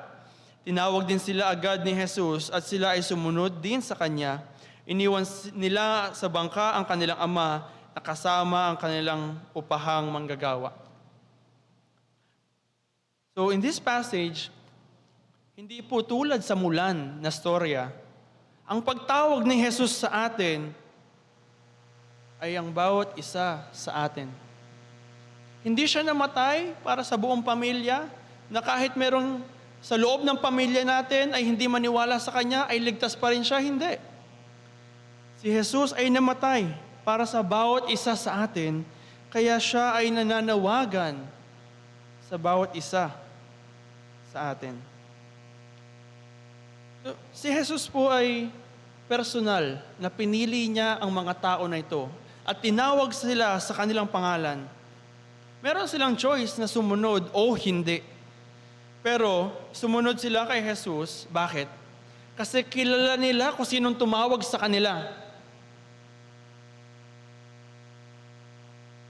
Tinawag din sila agad ni Jesus at sila ay sumunod din sa kanya. Iniwan nila sa bangka ang kanilang ama na kasama ang kanilang upahang manggagawa. So in this passage, Hindi po tulad sa Mulan na storya. Ang pagtawag ni Jesus sa atin ay ang bawat isa sa atin. Hindi siya namatay para sa buong pamilya, na kahit merong sa loob ng pamilya natin ay hindi maniwala sa Kanya, ay ligtas pa rin siya. Hindi. Si Jesus ay namatay para sa bawat isa sa atin, kaya siya ay nananawagan sa bawat isa sa atin. So, si Jesus po ay personal na pinili niya ang mga tao na ito at tinawag sila sa kanilang pangalan. Meron silang choice na sumunod o hindi. Pero sumunod sila kay Jesus. Bakit? Kasi kilala nila kung sinong tumawag sa kanila.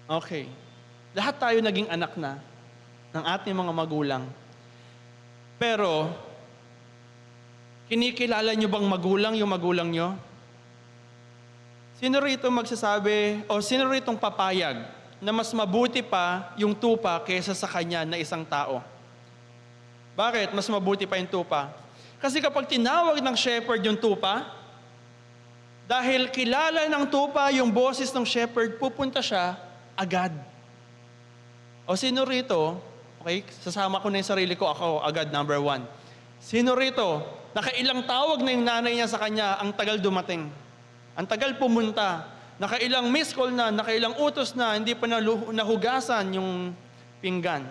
Okay. Lahat tayo naging anak na ng ating mga magulang. Pero, kinikilala nyo bang magulang yung magulang nyo? Sino rito magsasabi, o sino rito papayag na mas mabuti pa yung tupa kaysa sa kanya na isang tao? Bakit mas mabuti pa yung tupa? Kasi kapag tinawag ng shepherd yung tupa, dahil kilala ng tupa yung boses ng shepherd, pupunta siya agad. O sino rito, okay, sasama ko na yung sarili ko, ako agad, number 1. Sino rito, nakailang tawag na yung nanay niya sa kanya, ang tagal dumating. Ang tagal pumunta. Nakailang missed call na, nakailang utos na, hindi pa nahugasan yung pinggan.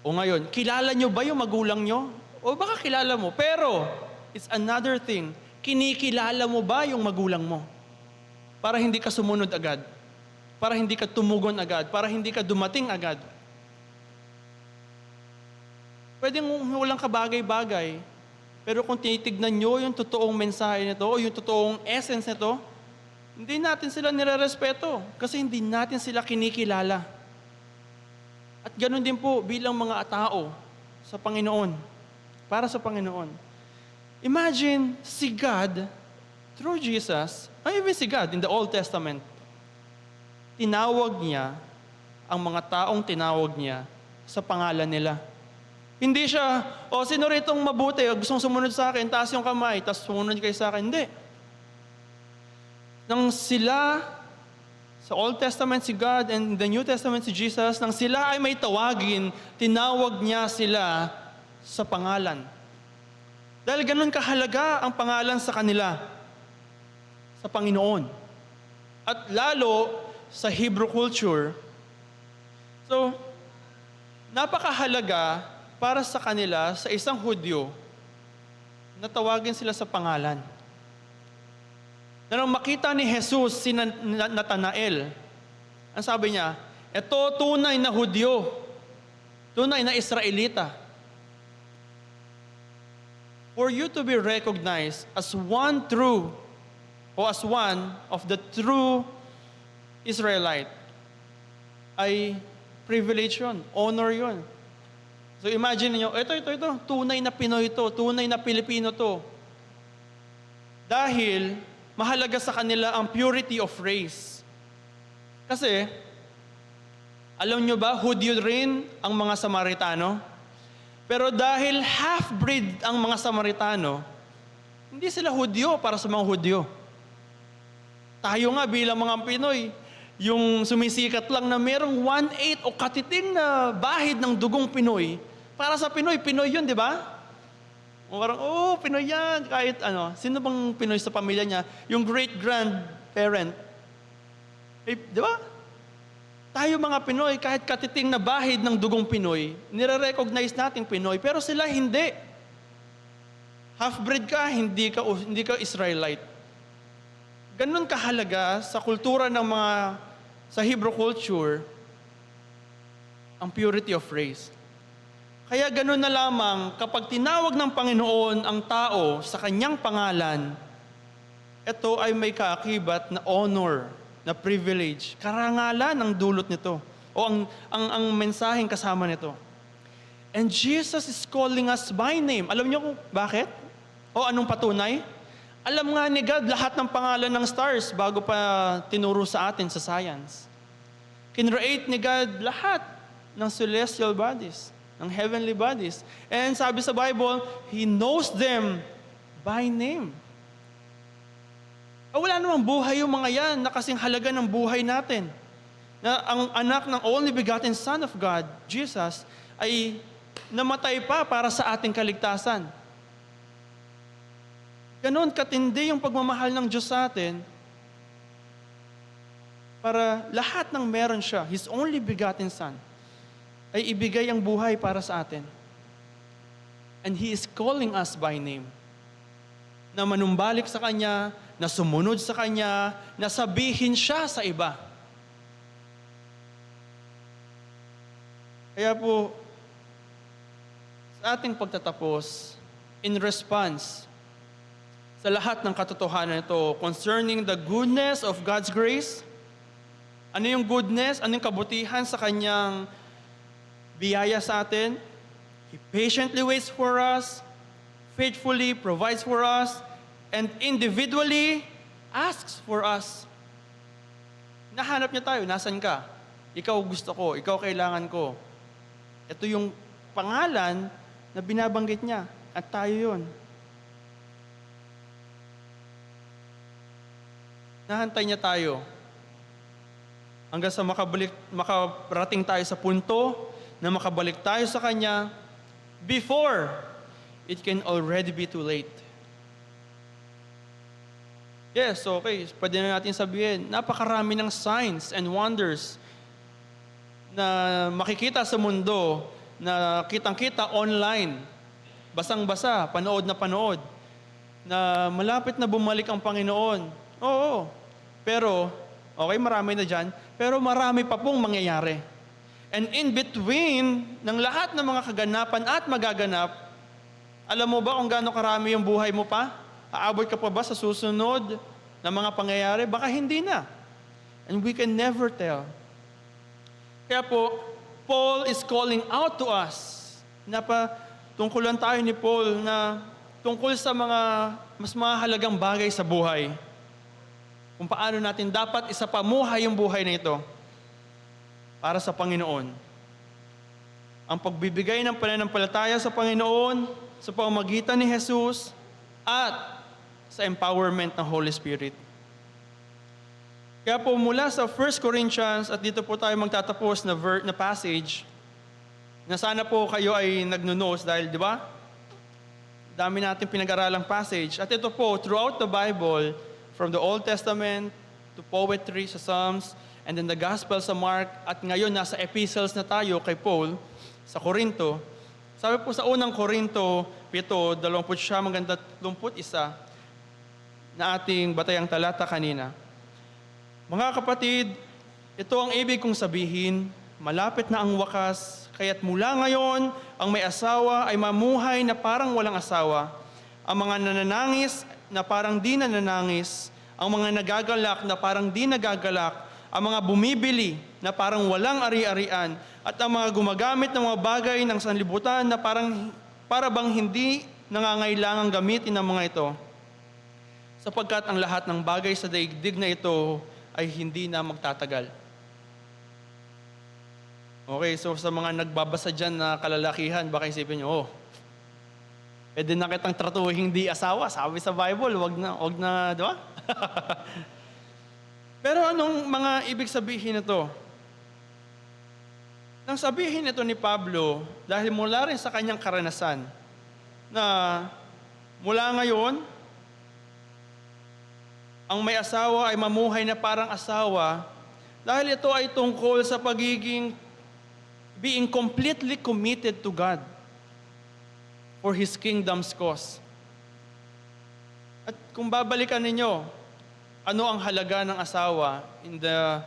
O ngayon, kilala nyo ba yung magulang nyo? O baka kilala mo, pero it's another thing. Kinikilala mo ba yung magulang mo? Para hindi ka sumunod agad. Para hindi ka tumugon agad. Para hindi ka dumating agad. Pwedeng walang kabagay-bagay. Pero kung tinitignan nyo yung totoong mensahe nito o yung totoong essence nito, hindi natin sila nire-respeto kasi hindi natin sila kinikilala. At ganoon din po bilang mga tao sa Panginoon, para sa Panginoon. Imagine si God, through Jesus, or even si God in the Old Testament, tinawag niya ang mga taong tinawag niya sa pangalan nila. Hindi siya, sino ritong mabuti, gustong sumunod sa akin, taas yung kamay, tapos sumunod kayo sa akin. Hindi. Nang sila, sa Old Testament si God and the New Testament si Jesus, nang sila ay may tawagin, tinawag niya sila sa pangalan. Dahil ganun kahalaga ang pangalan sa kanila, sa Panginoon. At lalo sa Hebrew culture. So, napakahalaga para sa kanila, sa isang Hudyo, na tawagin sila sa pangalan. Na nang makita ni Jesus si Natanael, ang sabi niya, ito tunay na Hudyo, tunay na Israelita. For you to be recognized as one true, o as one of the true Israelite, ay privilege yun, honor yun. So imagine niyo, ito, tunay na Pinoy ito, tunay na Pilipino to. Dahil mahalaga sa kanila ang purity of race. Kasi, alam nyo ba, Hudyo rin ang mga Samaritano. Pero dahil half-breed ang mga Samaritano, hindi sila Hudyo para sa mga Hudyo. Tayo nga bilang mga Pinoy, yung sumisikat lang na merong 1/8 o katiting na bahid ng dugong Pinoy, para sa Pinoy, Pinoy yun, di ba? O parang, Pinoy yan. Kahit ano, sino bang Pinoy sa pamilya niya? Yung great-grandparent. Di ba? Tayo mga Pinoy, kahit katiting na bahid ng dugong Pinoy, nire-recognize natin Pinoy, pero sila hindi. Half-breed ka, hindi ka Israelite. Ganun kahalaga sa kultura ng sa Hebrew culture, ang purity of race. Kaya ganun na lamang kapag tinawag ng Panginoon ang tao sa kanyang pangalan, ito ay may kaakibat na honor, na privilege, karangalan ang dulot nito, o ang mensaheng kasama nito. And Jesus is calling us by name. Alam niyo kung bakit? O anong patunay? Alam nga ni God lahat ng pangalan ng stars bago pa tinuro sa atin sa science. Kinreate ni God lahat ng celestial bodies. ng heavenly bodies. And sabi sa Bible, He knows them by name. Wala namang buhay yung mga yan na kasing halaga ng buhay natin. Na ang anak ng only begotten Son of God, Jesus, ay namatay pa para sa ating kaligtasan. Ganon katindi yung pagmamahal ng Diyos sa atin para lahat ng meron siya, His only begotten Son, ay ibigay ang buhay para sa atin. And He is calling us by name. Na manumbalik sa Kanya, na sumunod sa Kanya, na sabihin siya sa iba. Kaya po, sa ating pagtatapos, in response sa lahat ng katotohanan ito concerning the goodness of God's grace, ano yung goodness, ano yung kabutihan sa Kanyang biyaya sa atin? He patiently waits for us, faithfully provides for us, and individually asks for us. Nahanap niya tayo, nasan ka? Ikaw gusto ko, ikaw kailangan ko. Ito yung pangalan na binabanggit niya, at tayo yun. Nahantay niya tayo hanggang sa makarating tayo sa punto na makabalik tayo sa Kanya before it can already be too late. Yes, okay. Pwede na natin sabihin, napakarami ng signs and wonders na makikita sa mundo, na kitang-kita online, basang-basa, panood, na malapit na bumalik ang Panginoon. Oo. Pero, okay, marami na dyan, pero marami pa pong mangyayari. And in between ng lahat ng mga kaganapan at magaganap, alam mo ba kung gaano karami yung buhay mo pa? Aabot ka pa ba sa susunod na mga pangyayari? Baka hindi na. And we can never tell. Kaya po, Paul is calling out to us. Tungkulan tayo ni Paul na tungkol sa mga mas mahalagang bagay sa buhay. Kung paano natin dapat isapamuhay yung buhay na ito para sa Panginoon. Ang pagbibigay ng pananampalataya sa Panginoon sa pamamagitan ni Jesus at sa empowerment ng Holy Spirit. Kaya po mula sa 1 Corinthians, at dito po tayo magtatapos na passage, na sana po kayo ay nagno-notes dahil, di ba? Dami natin pinag-aralang passage. At ito po, throughout the Bible, from the Old Testament to poetry sa Psalms, and then the Gospel sa Mark, at ngayon nasa epistles na tayo kay Paul sa Corinto. Sabi po sa unang Corinto 7:29 na ating batayang talata kanina. Mga kapatid, ito ang ibig kong sabihin, malapit na ang wakas, kaya't mula ngayon, ang may asawa ay mamuhay na parang walang asawa. Ang mga nananangis na parang di nananangis, ang mga nagagalak na parang di nagagalak, ang mga bumibili na parang walang ari-arian, at ang mga gumagamit ng mga bagay ng sanlibutan na para bang hindi nangangailangang gamitin ng mga ito. Sapagkat ang lahat ng bagay sa daigdig na ito ay hindi na magtatagal. Okay, so sa mga nagbabasa dyan na kalalakihan, baka isipin nyo, pwede na kitang tratuhin hindi asawa. Sabi sa Bible, wag na, di ba? Pero anong mga ibig sabihin nito? Nang sabihin ito ni Pablo, dahil mula rin sa kanyang karanasan, na mula ngayon, ang may asawa ay mamuhay na parang asawa, dahil ito ay tungkol sa being completely committed to God for His kingdom's cause. At kung babalikan ninyo, ano ang halaga ng asawa in the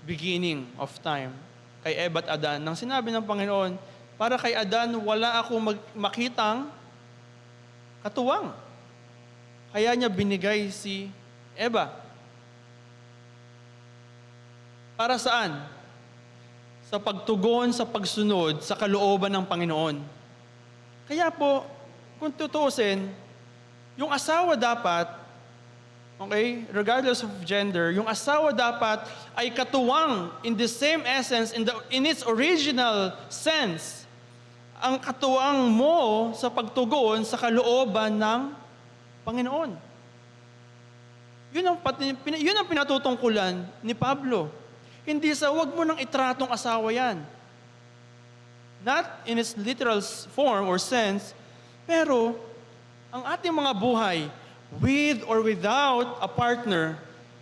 beginning of time? Kay Eva at Adan, nang sinabi ng Panginoon, para kay Adan, wala akong makitang katuwang. Kaya niya binigay si Eva. Para saan? Sa pagtugon, sa pagsunod, sa kalooban ng Panginoon. Kaya po, kung tutuusin, yung asawa dapat, okay, regardless of gender, yung asawa dapat ay katuwang in the same essence, in its original sense, ang katuwang mo sa pagtugon sa kalooban ng Panginoon. Yun ang pinatutungkulan ni Pablo. Hindi sa wag mo nang itratong asawa yan. Not in its literal form or sense, pero ang ating mga buhay, with or without a partner,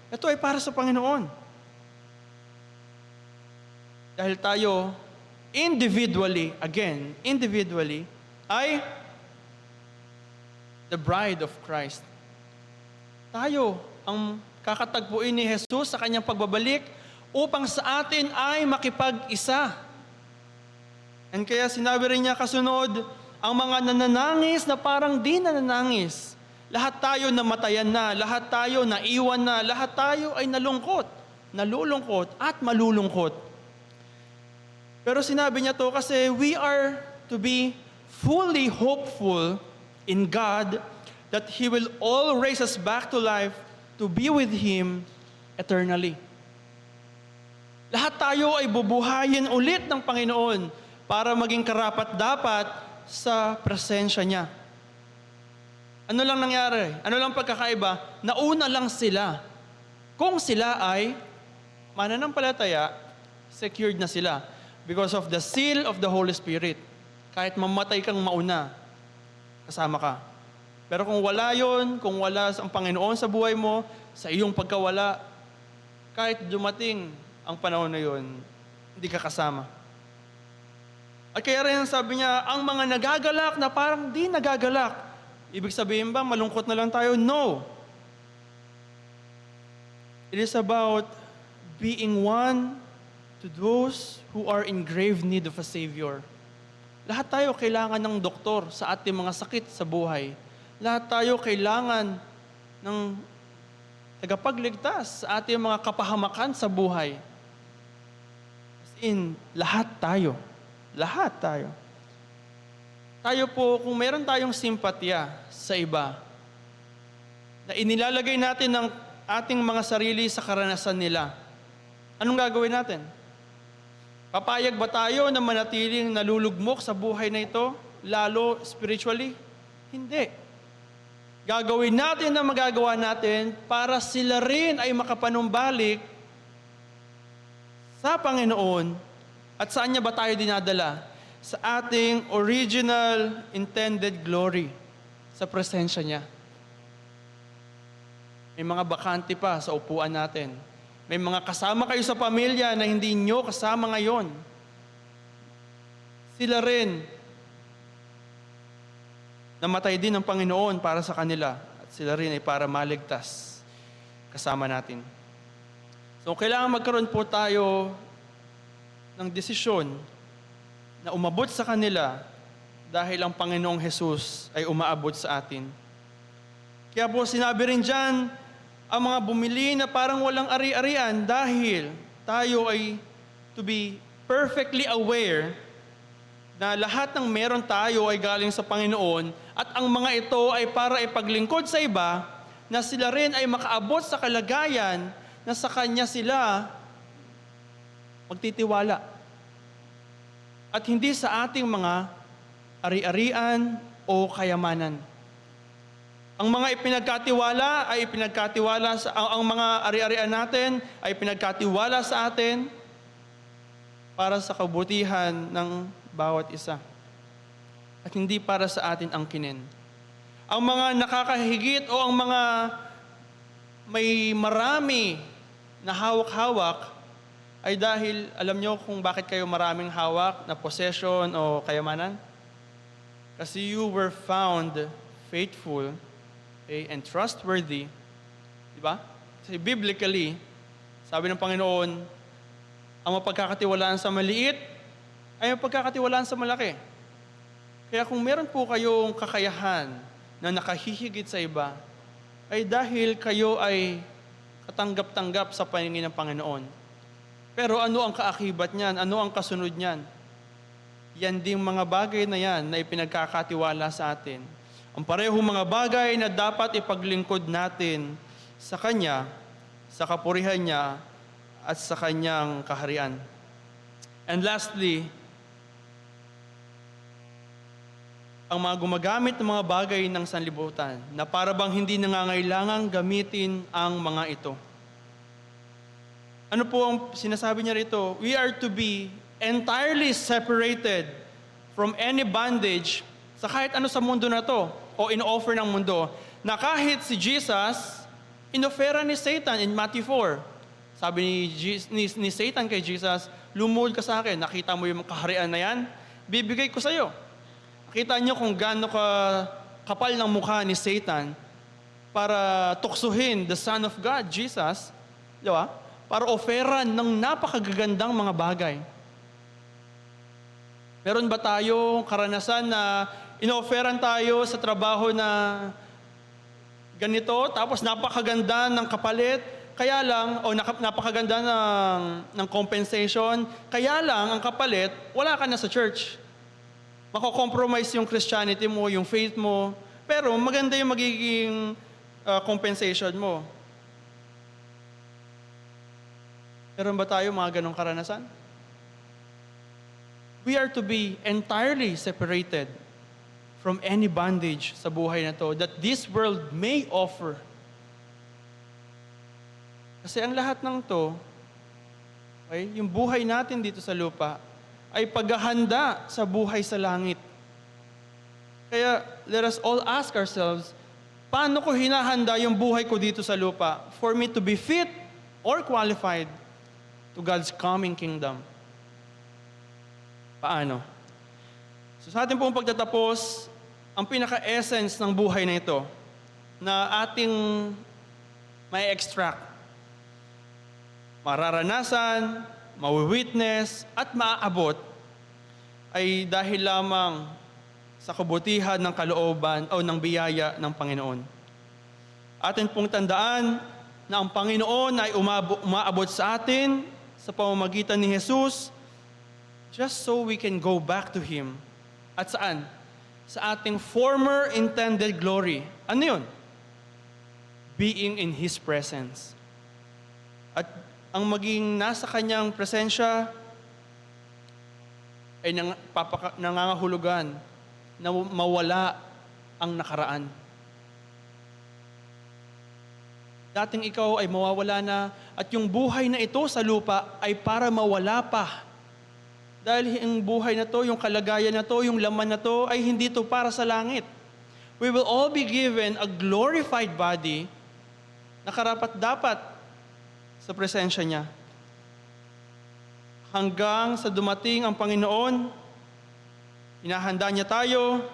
ito ay para sa Panginoon. Dahil tayo, individually, ay the bride of Christ. Tayo ang kakatagpuin ni Jesus sa kanyang pagbabalik upang sa atin ay makipag-isa. And kaya sinabi rin niya kasunod, ang mga nananangis na parang di nananangis. Lahat tayo namatayan na, lahat tayo naiwan na, lahat tayo ay nalulungkot at malulungkot. Pero sinabi niya to kasi we are to be fully hopeful in God that He will all raise us back to life to be with Him eternally. Lahat tayo ay bubuhayin ulit ng Panginoon para maging karapat-dapat sa presensya niya. Ano lang nangyari? Ano lang pagkakaiba? Nauna lang sila. Kung sila ay mananampalataya, secured na sila because of the seal of the Holy Spirit. Kahit mamatay kang mauna, kasama ka. Pero kung wala yon, kung wala ang Panginoon sa buhay mo, sa iyong pagkawala, kahit dumating ang panahon na yon, hindi ka kasama. At kaya rin sabi niya, ang mga nagagalak na parang di nagagalak. Ibig sabihin ba, malungkot na lang tayo? No. It is about being one to those who are in grave need of a Savior. Lahat tayo kailangan ng doktor sa ating mga sakit sa buhay. Lahat tayo kailangan ng tagapagligtas sa ating mga kapahamakan sa buhay. As in, lahat tayo. Lahat tayo. Tayo po, kung meron tayong simpatya sa iba, na inilalagay natin ng ating mga sarili sa karanasan nila, anong gagawin natin? Papayag ba tayo na manatiling nalulugmok sa buhay na ito, lalo spiritually? Hindi. Gagawin natin na magagawa natin para sila rin ay makapanumbalik sa Panginoon. At saan niya ba tayo dinadala? Sa ating original intended glory, sa presensya niya. May mga bakante pa sa upuan natin. May mga kasama kayo sa pamilya na hindi nyo kasama ngayon. Sila rin, namatay din ng Panginoon para sa kanila. At sila rin ay para maligtas kasama natin. So kailangan magkaroon po tayo ng desisyon na umabot sa kanila dahil ang Panginoong Jesus ay umaabot sa atin. Kaya po sinabi rin dyan, ang mga bumili na parang walang ari-arian dahil tayo ay to be perfectly aware na lahat ng meron tayo ay galing sa Panginoon at ang mga ito ay para ipaglingkod sa iba na sila rin ay makaabot sa kalagayan na sa Kanya sila magtitiwala. At hindi sa ating mga ari-arian o kayamanan. Ang mga ipinagkatiwala ay ipinagkatiwala sa ang mga ari-arian natin ay ipinagkatiwala sa atin para sa kabutihan ng bawat isa. At hindi para sa atin ang kinin. Ang mga nakakahigit o ang mga may marami na hawak-hawak ay dahil, alam nyo kung bakit kayo maraming hawak na possession o kayamanan? Kasi you were found faithful and trustworthy. Diba? Kasi biblically, sabi ng Panginoon, ang mapagkakatiwalaan sa maliit ay mapagkakatiwalaan sa malaki. Kaya kung meron po kayong kakayahan na nakahihigit sa iba, ay dahil kayo ay katanggap-tanggap sa paningin ng Panginoon. Pero ano ang kaakibat niyan? Ano ang kasunod niyan? Yan ding mga bagay na yan na ipinagkakatiwala sa atin. Ang parehong mga bagay na dapat ipaglingkod natin sa Kanya, sa kapurihan niya, at sa Kanyang kaharian. And lastly, ang mga gumagamit ng mga bagay ng sanlibutan na para bang hindi nangangailangang gamitin ang mga ito. Ano po ang sinasabi niya rito? We are to be entirely separated from any bondage sa kahit ano sa mundo na to o in-offer ng mundo, na kahit si Jesus, inofera ni Satan in Matthew 4. Sabi ni Satan kay Jesus, lumuhod ka sa akin, nakita mo yung kaharian na yan, bibigay ko sa iyo. Kita niyo kung gaano ka kapal ng mukha ni Satan para tuksuhin the Son of God, Jesus, di ba? Para oferan ng napakagagandang mga bagay. Meron ba tayo karanasan na inoferan tayo sa trabaho na ganito, tapos napakaganda ng kapalit, kaya lang, o napakaganda ng compensation, kaya lang ang kapalit, wala ka na sa church. Mako-compromise yung Christianity mo, yung faith mo, pero maganda yung magiging compensation mo. Meron ba tayo mga ganong karanasan? We are to be entirely separated from any bondage sa buhay na to that this world may offer. Kasi ang lahat ng to, okay, yung buhay natin dito sa lupa, ay paghahanda sa buhay sa langit. Kaya let us all ask ourselves, paano ko hinahanda yung buhay ko dito sa lupa for me to be fit or qualified to God's coming kingdom? Paano? So sa ating pong pagtatapos, ang pinaka-essence ng buhay na ito na ating may extract, mararanasan, mawi-witness at maaabot ay dahil lamang sa kabutihan ng kalooban o ng biyaya ng Panginoon. Atin pong tandaan na ang Panginoon ay umaabot sa atin sa pamamagitan ni Jesus just so we can go back to Him. At saan? Sa ating former intended glory. Ano yun? Being in His presence. At ang maging nasa Kanyang presensya ay nangangahulugan na mawala ang nakaraan. Dating ikaw ay mawawala na at yung buhay na ito sa lupa ay para mawala pa. Dahil yung buhay na to, yung kalagayan na to, yung laman na to ay hindi to para sa langit. We will all be given a glorified body na karapat-dapat sa presensya niya. Hanggang sa dumating ang Panginoon, hinahanda niya tayo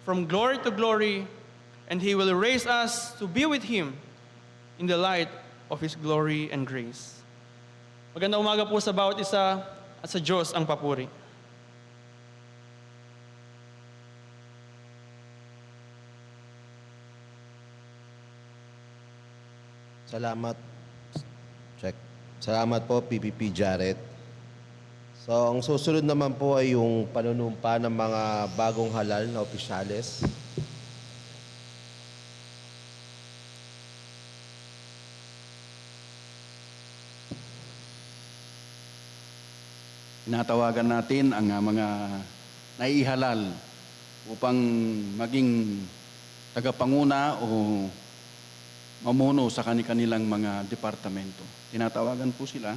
from glory to glory, and He will raise us to be with Him in the light of His glory and grace. Magandang umaga po sa bawat isa at sa Diyos ang papuri. Salamat. Check. Salamat po, PPP Jared. So, ang susunod naman po ay yung panunumpa ng mga bagong halal na opisyales. Tinatawagan natin ang mga naihalal upang maging tagapanguna o mamuno sa kanilang mga departamento. Tinatawagan po sila.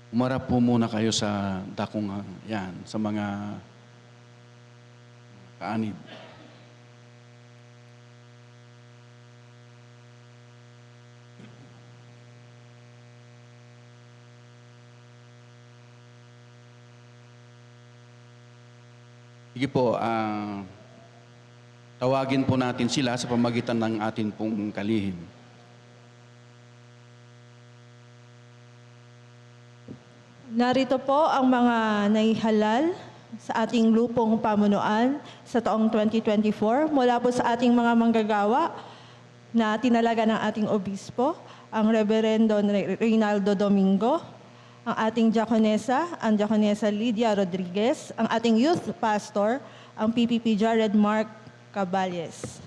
Umarap po muna kayo sa dakong yan, sa mga kaanib. Sige po, tawagin po natin sila sa pamagitan ng atin pong kalihim. Narito po ang mga naihalal sa ating lupong pamunuan sa taong 2024 mula po sa ating mga manggagawa na tinalaga ng ating obispo, ang Reverendo Reynaldo Domingo, ang ating diakonesa, ang diakonesa Lydia Rodriguez, ang ating youth pastor, ang PPP Jared Mark Caballes.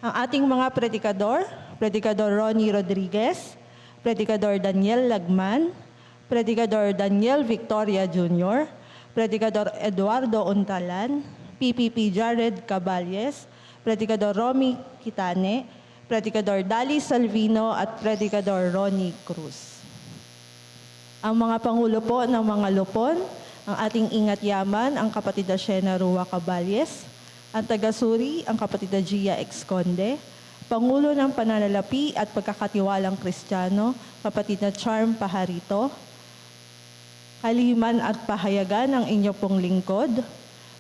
Ang ating mga predikador, Predikador Ronnie Rodriguez, Predikador Daniel Lagman, Predikador Daniel Victoria Jr., Predikador Eduardo Untalan, PPP Jared Caballes, Predikador Romy Kitane, Predikador Dali Salvino at Predikador Ronnie Cruz. Ang mga pangulo po ng mga lupon, ang ating ingat yaman, ang kapatid na Shena Rua Caballes, ang taga-suri, ang kapatid na Gia Exconde, Pangulo ng Pananalapi at Pagkakatiwalang Kristiyano, kapatid na Charm Pajarito, Kaliman at Pahayagan ang inyo pong lingkod,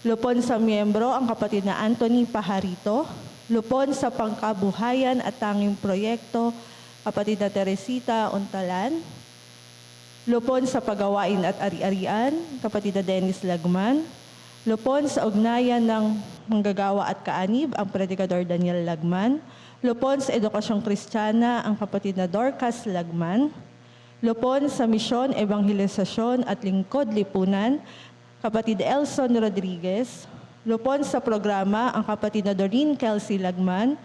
lupon sa miyembro ang kapatid na Anthony Pajarito, lupon sa pangkabuhayan at tanging proyekto, kapatid na Teresita Untalan, lupon sa pagawain at ari-arian, kapatid na Dennis Lagman, lupon sa ugnayan ng manggagawa at kaanib, ang Predikador Daniel Lagman, lupon sa edukasyong Kristiyana, ang kapatid na Dorcas Lagman, lupon sa misyon, evangelisasyon at lingkod lipunan, kapatid Elson Rodriguez, lupon sa programa, ang kapatid na Doreen Kelsey Lagman,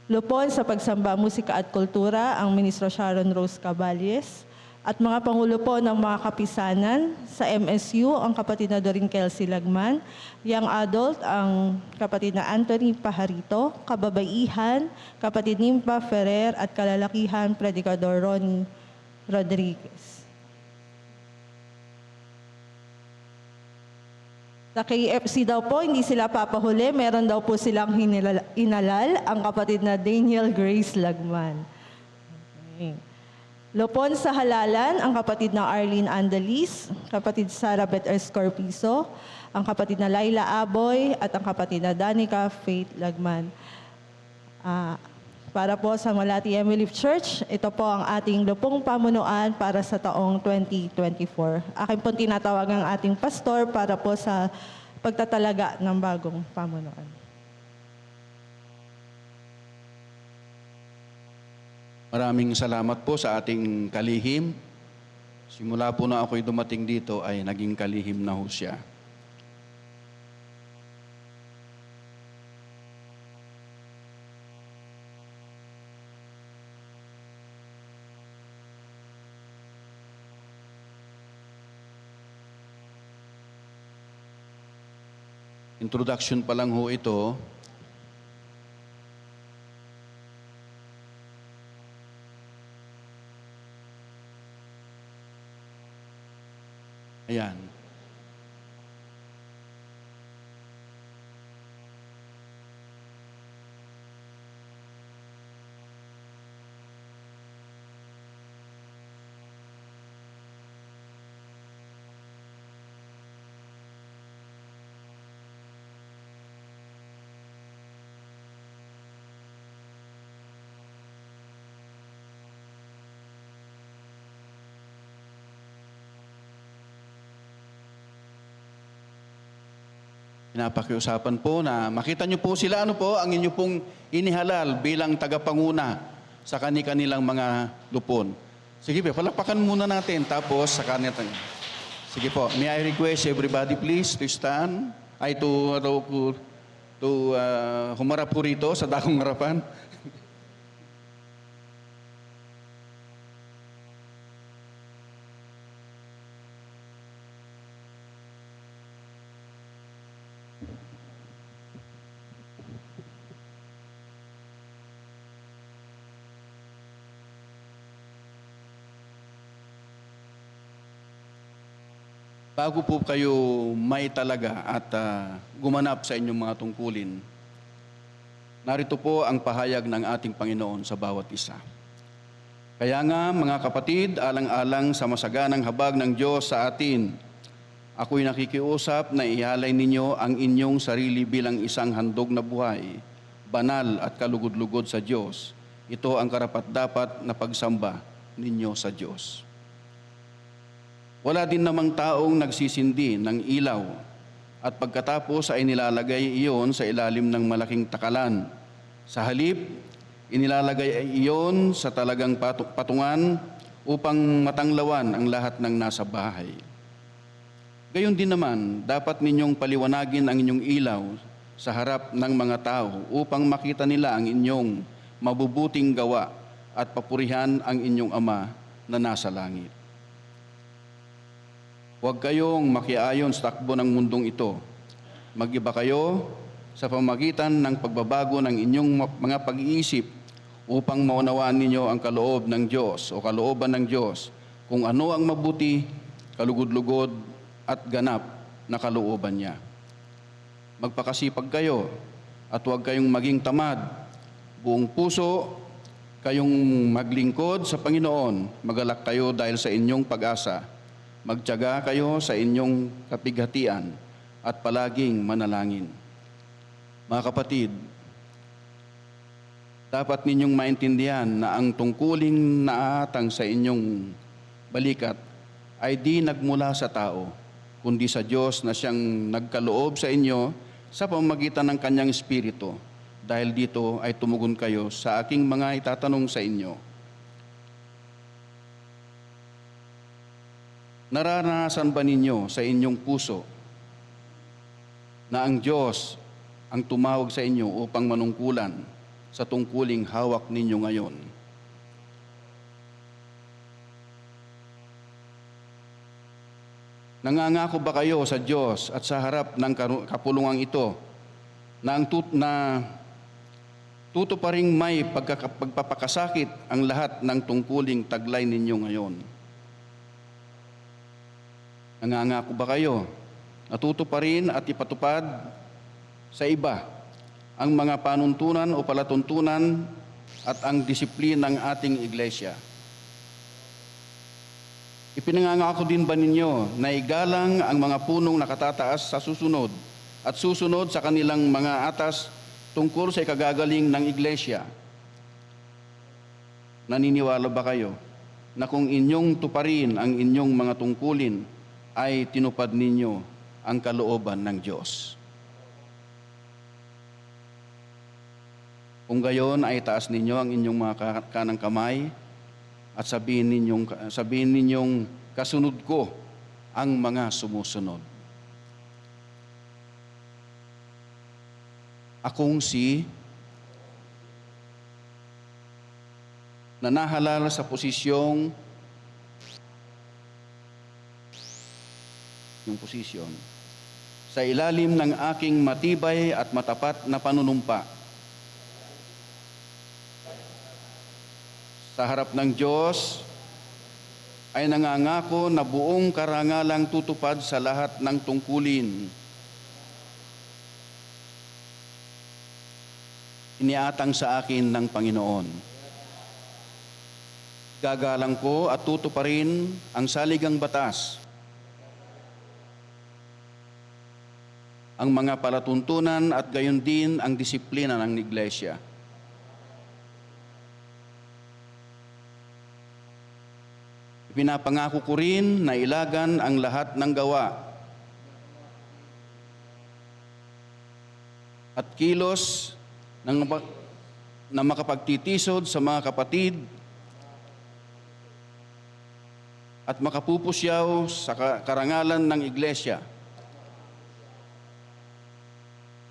lupon sa pagsamba, musika at kultura, ang Ministro Sharon Rose Caballes, at mga pangulo po ng mga kapisanan sa MSU, ang kapatid na Doreen Kelsey Lagman, young adult, ang kapatid na Anthony Pajarito, kababaihan, kapatid Nimpa Ferrer, at kalalakihan, Predikador Ronnie Rodriguez. Sa KFC daw po, hindi sila papahuli. Meron daw po silang inalal, ang kapatid na Daniel Grace Lagman. Okay. Lupon sa halalan, ang kapatid na Arlene Andalis, kapatid Sara Beth Escorpizo, ang kapatid na Laila Aboy, at ang kapatid na Danica Faith Lagman. Para po sa Malati Emily Church, ito po ang ating lupong pamunuan para sa taong 2024. Akin po tinatawag ang ating pastor para po sa pagtatalaga ng bagong pamunuan. Maraming salamat po sa ating kalihim. Simula po na ako'y dumating dito ay naging kalihim na ho siya. Introduction pa lang ho ito. Ayan. Pinapakiusapan po na makita niyo po sila ang inyo pong inihalal bilang tagapanguna sa kanilang mga lupon. Sige po, palakpakan muna natin tapos sa kanila. Sige po, may I request everybody please to stand, ay to humarap po rito sa dakong harapan. Bago po kayo may talaga at gumanap sa inyong mga tungkulin, narito po ang pahayag ng ating Panginoon sa bawat isa. Kaya nga, mga kapatid, alang-alang sa masaganang habag ng Diyos sa atin, ako'y nakikiusap na ihalay ninyo ang inyong sarili bilang isang handog na buhay, banal at kalugod-lugod sa Diyos. Ito ang karapat-dapat na pagsamba ninyo sa Diyos. Wala din namang taong nagsisindi ng ilaw at pagkatapos ay nilalagay iyon sa ilalim ng malaking takalan. Sa halip, inilalagay iyon sa talagang patungan upang matanglawan ang lahat ng nasa bahay. Gayon din naman, dapat ninyong paliwanagin ang inyong ilaw sa harap ng mga tao upang makita nila ang inyong mabubuting gawa at papurihan ang inyong Ama na nasa langit. Huwag kayong makiayon sa takbo ng mundong ito. Mag-iba kayo sa pamagitan ng pagbabago ng inyong mga pag-iisip upang maunawaan ninyo ang kaloob ng Diyos o kalooban ng Diyos, kung ano ang mabuti, kalugod-lugod at ganap na kalooban niya. Magpakasipag kayo at huwag kayong maging tamad. Buong puso kayong maglingkod sa Panginoon. Magalak kayo dahil sa inyong pag-asa. Magtiyaga kayo sa inyong kapighatian at palaging manalangin. Mga kapatid, dapat ninyong maintindihan na ang tungkuling naatang sa inyong balikat ay di nagmula sa tao, kundi sa Diyos na siyang nagkaloob sa inyo sa pamamagitan ng Kanyang Espiritu. Dahil dito ay tumugon kayo sa aking mga itatanong sa inyo. Naranasan ba ninyo sa inyong puso na ang Diyos ang tumawag sa inyo upang manungkulan sa tungkuling hawak ninyo ngayon? Nangangako ba kayo sa Diyos at sa harap ng kapulungang ito na tutuparing may pagpapakasakit ang lahat ng tungkuling taglay ninyo ngayon? Nangangako ba kayo na tutuparin at ipatupad sa iba ang mga panuntunan o palatuntunan at ang disiplina ng ating iglesia? Ipinangangako din ba ninyo na igalang ang mga punong nakatataas sa susunod at susunod sa kanilang mga atas tungkol sa ikagagaling ng iglesia? Naniniwala ba kayo na kung inyong tuparin ang inyong mga tungkulin ay tinupad ninyo ang kalooban ng Diyos? Kung gayon ay taas ninyo ang inyong mga kanang kamay at sabihin ninyong kasunod ko ang mga sumusunod. Akong si nanahalal sa posisyong sa ilalim ng aking matibay at matapat na panunumpa sa harap ng Diyos, ay nangangako na buong karangalang tutupad sa lahat ng tungkulin iniatang sa akin ng Panginoon. Gagalang ko at tutuparin ang saligang batas, ang mga palatuntunan at gayon din ang disiplina ng iglesia. Pinapangako ko rin na ilagan ang lahat ng gawa at kilos na makapagtitisod sa mga kapatid at makapupusyaw sa karangalan ng iglesia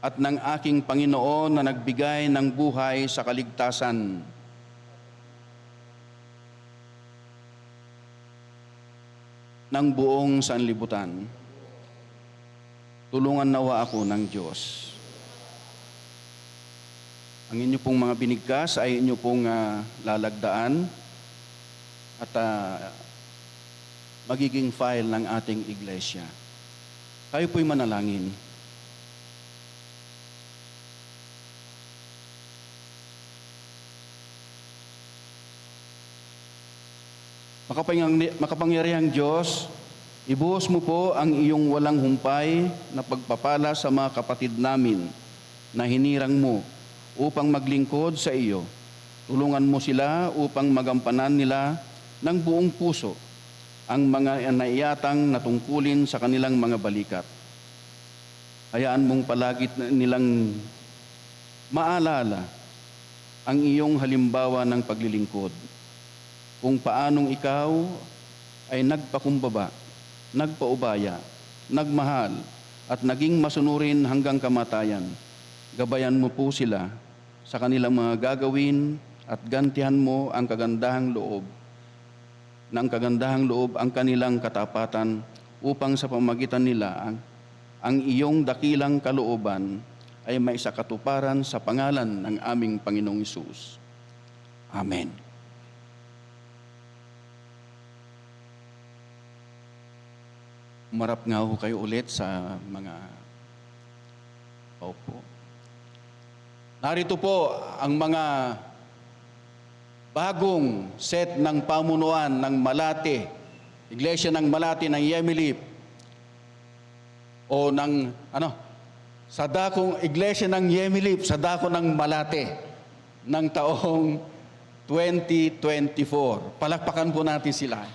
at ng aking Panginoon na nagbigay ng buhay sa kaligtasan. Ng buong sanlibutan. Tulungan nawa ako ng Diyos. Ang inyo pong mga binigkas ay inyo pong lalagdaan at magiging file ng ating iglesia. Tayo po'y manalangin. Makapangyarihang Diyos, ibuhos mo po ang iyong walang humpay na pagpapala sa mga kapatid namin na hinirang mo upang maglingkod sa iyo. Tulungan mo sila upang magampanan nila ng buong puso ang mga naiyatang na tungkulin sa kanilang mga balikat. Hayaan mong palagi nilang maalala ang iyong halimbawa ng paglilingkod. Kung paanong ikaw ay nagpakumbaba, nagpaubaya, nagmahal, at naging masunurin hanggang kamatayan. Gabayan mo po sila sa kanilang mga gagawin at gantihan mo ang kagandahang loob ang kanilang katapatan upang sa pamagitan nila ang iyong dakilang kalooban ay maisakatuparan sa pangalan ng aming Panginoong Hesus. Amen. Umarap nga ho kayo ulit sa mga paupo. Narito po ang mga bagong set ng pamunuan ng Malate, Iglesia ng Malate ng Yemilip, o ng sa dakong Iglesia ng Yemilip, sa dako ng Malate ng taong 2024. Palakpakan po natin sila.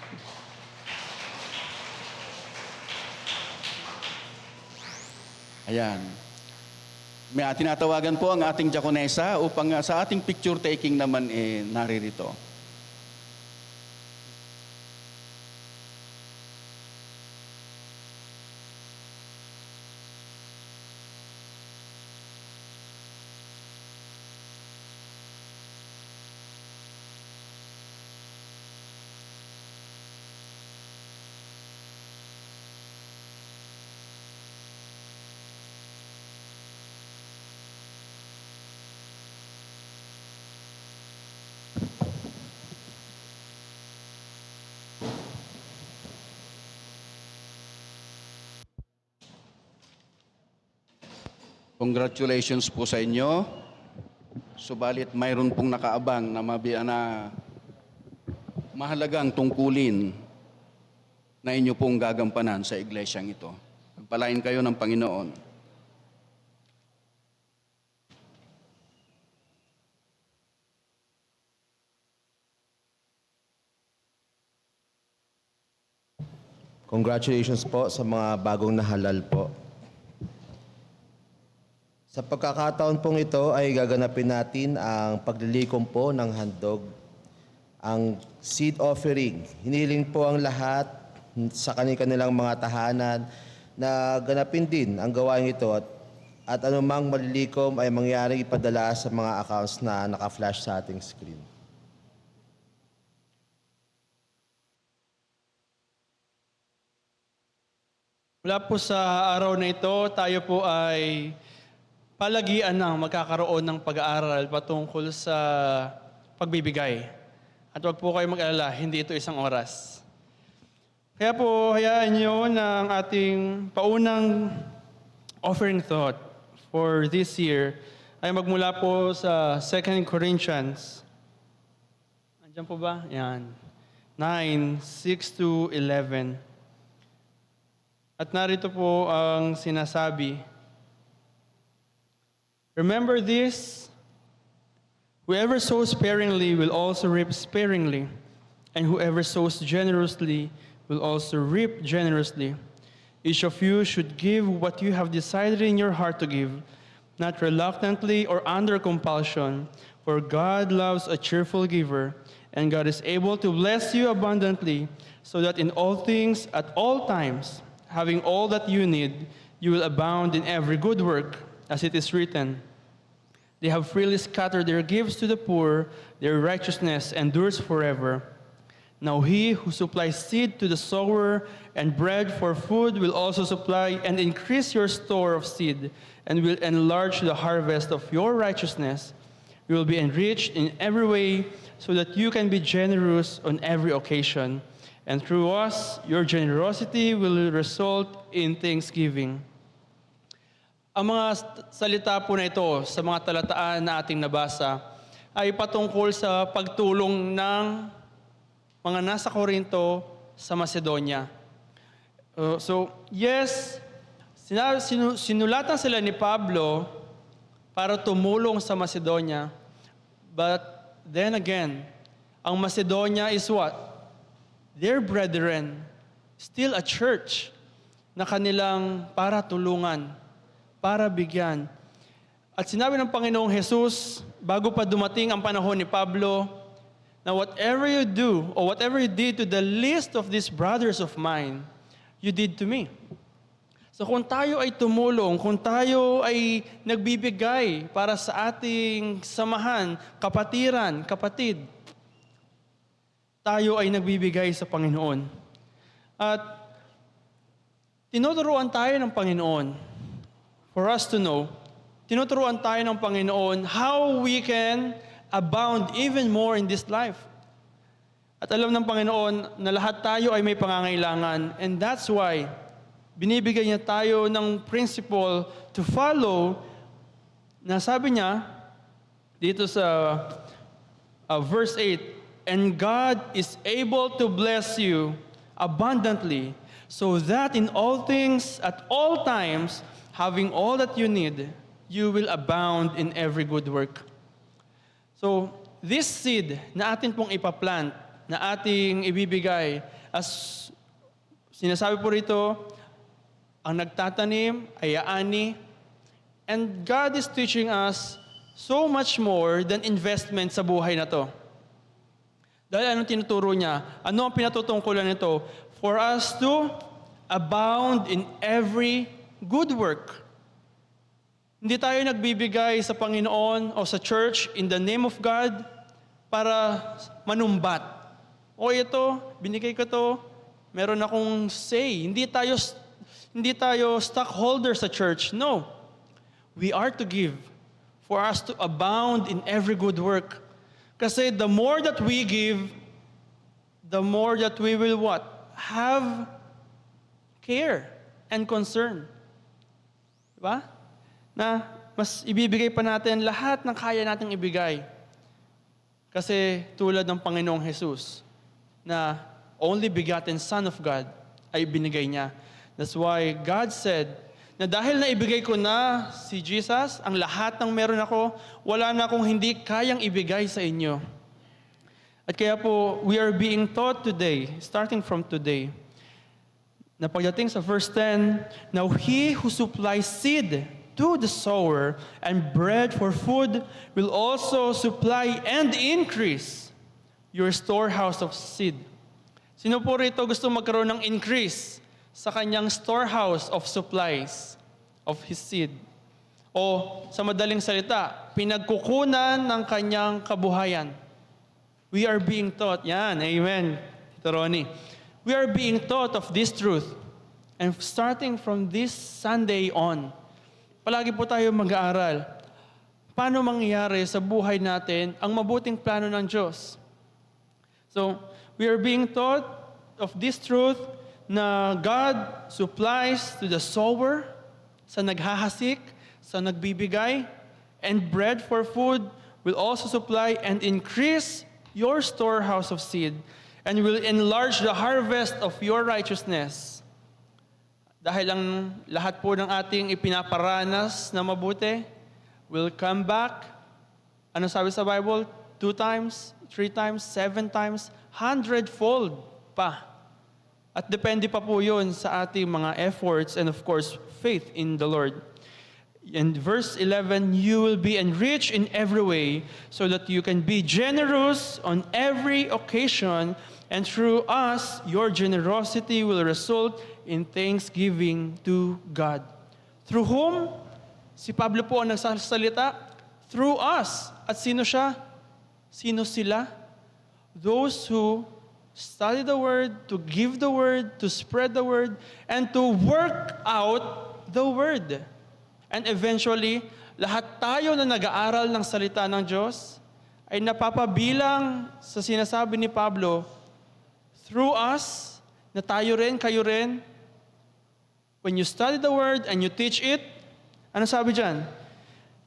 Ayan. May tinatawagan po ang ating diakonesa upang sa ating picture taking naman naririto. Congratulations po sa inyo. Subalit mayroon pong nakaabang na mahalagang tungkulin na inyo pong gagampanan sa iglesyang ito. Pagpalain kayo ng Panginoon. Congratulations po sa mga bagong nahalal po. Sa pagkakataon pong ito ay gaganapin natin ang paglilikom po ng handog, ang seed offering. Hiniling po ang lahat sa kanilang mga tahanan na ganapin din ang gawain ito at anumang malilikom ay mangyaring ipadala sa mga accounts na naka-flash sa ating screen. Mula po sa araw na ito, tayo po ay palagian ng magkakaroon ng pag-aaral patungkol sa pagbibigay. At wag po kayo mag-alala, hindi ito isang oras. Kaya po, hayaan nyo na ang ating paunang offering thought for this year ay magmula po sa 2 Corinthians. Andiyan po ba? Yan. 9:6-11. At narito po ang sinasabi, remember this, whoever sows sparingly will also reap sparingly, and whoever sows generously will also reap generously. Each of you should give what you have decided in your heart to give, not reluctantly or under compulsion, for God loves a cheerful giver, and God is able to bless you abundantly, so that in all things, at all times, having all that you need, you will abound in every good work, as it is written, they have freely scattered their gifts to the poor, their righteousness endures forever. Now he who supplies seed to the sower and bread for food will also supply and increase your store of seed, and will enlarge the harvest of your righteousness. You will be enriched in every way, so that you can be generous on every occasion. And through us, your generosity will result in thanksgiving. Ang mga salita po na ito sa mga talataan na ating nabasa ay patungkol sa pagtulong ng mga nasa Corinto sa Macedonia. Yes, sinulatan sila ni Pablo para tumulong sa Macedonia. But then again, ang Macedonia is what? Their brethren, still a church na kanilang para tulungan. para bigyan. At sinabi ng Panginoong Jesus, bago pa dumating ang panahon ni Pablo, na whatever you do or whatever you did to the least of these brothers of mine, you did to me. So kung tayo ay tumulong, kung tayo ay nagbibigay para sa ating samahan, kapatiran, kapatid, tayo ay nagbibigay sa Panginoon. At tinuturuan tayo ng Panginoon for us to know, tinuturuan tayo ng Panginoon how we can abound even more in this life. At alam ng Panginoon na lahat tayo ay may pangangailangan, and that's why binibigay niya tayo ng principle to follow na sabi niya dito sa verse 8, and God is able to bless you abundantly so that in all things at all times, having all that you need, you will abound in every good work. So, this seed na atin pong ipaplant, na ating ibibigay, as sinasabi po rito, ang nagtatanim ay aani, and God is teaching us so much more than investment sa buhay na to. Dahil anong tinuturo niya? Ano ang pinatutungkulan nito? For us to abound in every good work. Hindi tayo nagbibigay sa Panginoon o sa church in the name of God para manumbat. O ito, binigay ko to, meron akong say. Hindi tayo stockholder sa church. No. We are to give for us to abound in every good work. Kasi the more that we give, the more that we will what? Have care and concern. Diba? Na mas ibibigay pa natin lahat ng kaya nating ibigay. Kasi tulad ng Panginoong Jesus, na only begotten Son of God ay binigay niya. That's why God said, na dahil na ibigay ko na si Jesus, ang lahat ng meron ako, wala na akong hindi kayang ibigay sa inyo. At kaya po, we are being taught today, starting from today, na pagdating sa verse 10, now He who supplies seed to the sower and bread for food will also supply and increase your storehouse of seed. Sino po rito gusto magkaroon ng increase sa kanyang storehouse of supplies of his seed? O sa madaling salita, pinagkukunan ng kanyang kabuhayan. We are being taught, yan, amen, Tito Ronnie. We are being taught of this truth. And starting from this Sunday on, palagi po tayo mag-aaral. Paano mangyayari sa buhay natin ang mabuting plano ng Diyos? So, we are being taught of this truth na God supplies to the sower, sa naghahasik, sa nagbibigay, and bread for food will also supply and increase your storehouse of seed, and will enlarge the harvest of your righteousness. Dahil ang lahat po ng ating ipinaparanas na mabuti will come back. Ano sabi sa Bible? 2 times, 3 times, 7 times, 100-fold pa. At depende pa po yun sa ating mga efforts and of course, faith in the Lord. In verse 11, you will be enriched in every way so that you can be generous on every occasion, and through us, your generosity will result in thanksgiving to God. Through whom? Si Pablo po ang nagsasalita. Through us. At sino siya? Sino sila? Those who study the Word, to give the Word, to spread the Word, and to work out the Word. And eventually, lahat tayo na nag-aaral ng salita ng Diyos ay napapabilang sa sinasabi ni Pablo, through us, na tayo rin, kayo rin, when you study the Word and you teach it, ano sabi dyan?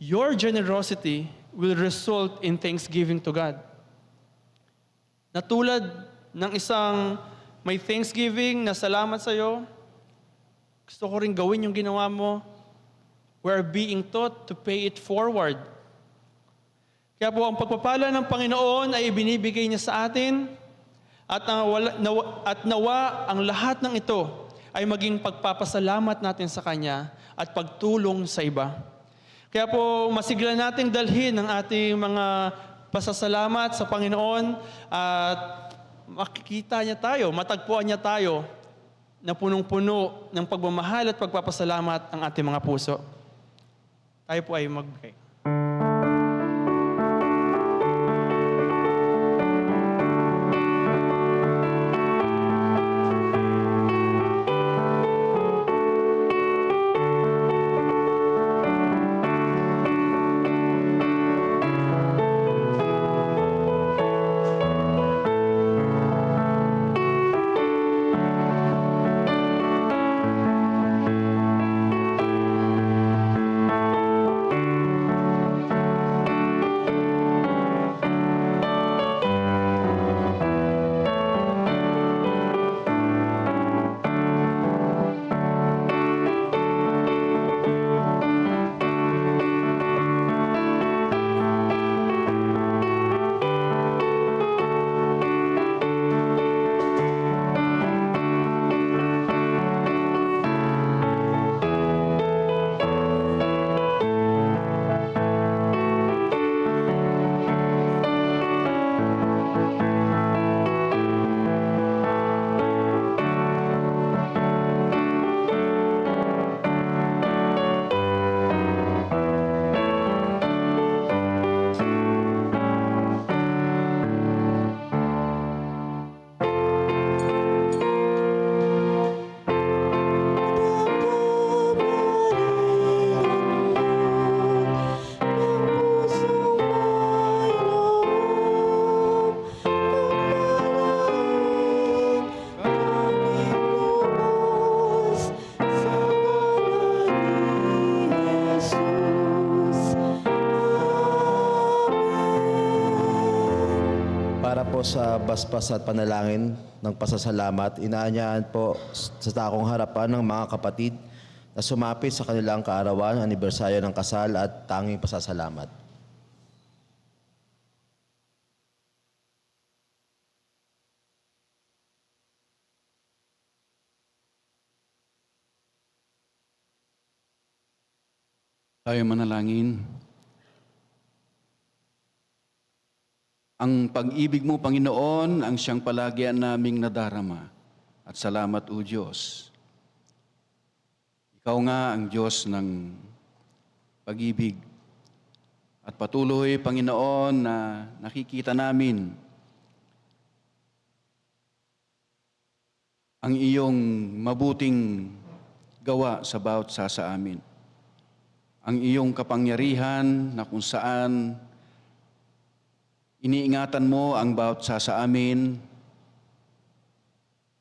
Your generosity will result in thanksgiving to God. Natulad ng isang may thanksgiving na salamat sa'yo, gusto ko rin gawin yung ginawa mo, we're being taught to pay it forward. Kaya po ang pagpapala ng Panginoon ay ibinibigay niya sa atin at nawa ang lahat ng ito ay maging pagpapasalamat natin sa Kanya at pagtulong sa iba. Kaya po, masigla nating dalhin ang ating mga pasasalamat sa Panginoon at makikita niya tayo, matagpuan niya tayo na punong-puno ng pagmamahal at pagpapasalamat ang ating mga puso. Tayo po ay magbigay. Para po sa basbas at panalangin ng pasasalamat, inaanyahan po sa takong harapan ng mga kapatid na sumapit sa kanilang kaarawan, anibersaryo ng kasal at tanging pasasalamat. Tayo manalangin. Ang pag-ibig mo, Panginoon, ang siyang palagian naming nadarama. At salamat, O Diyos. Ikaw nga ang Diyos ng pag-ibig. At patuloy, Panginoon, na nakikita namin ang iyong mabuting gawa sa bawat sa amin. Ang iyong kapangyarihan na kung saan iniingatan mo ang bawat sa amin,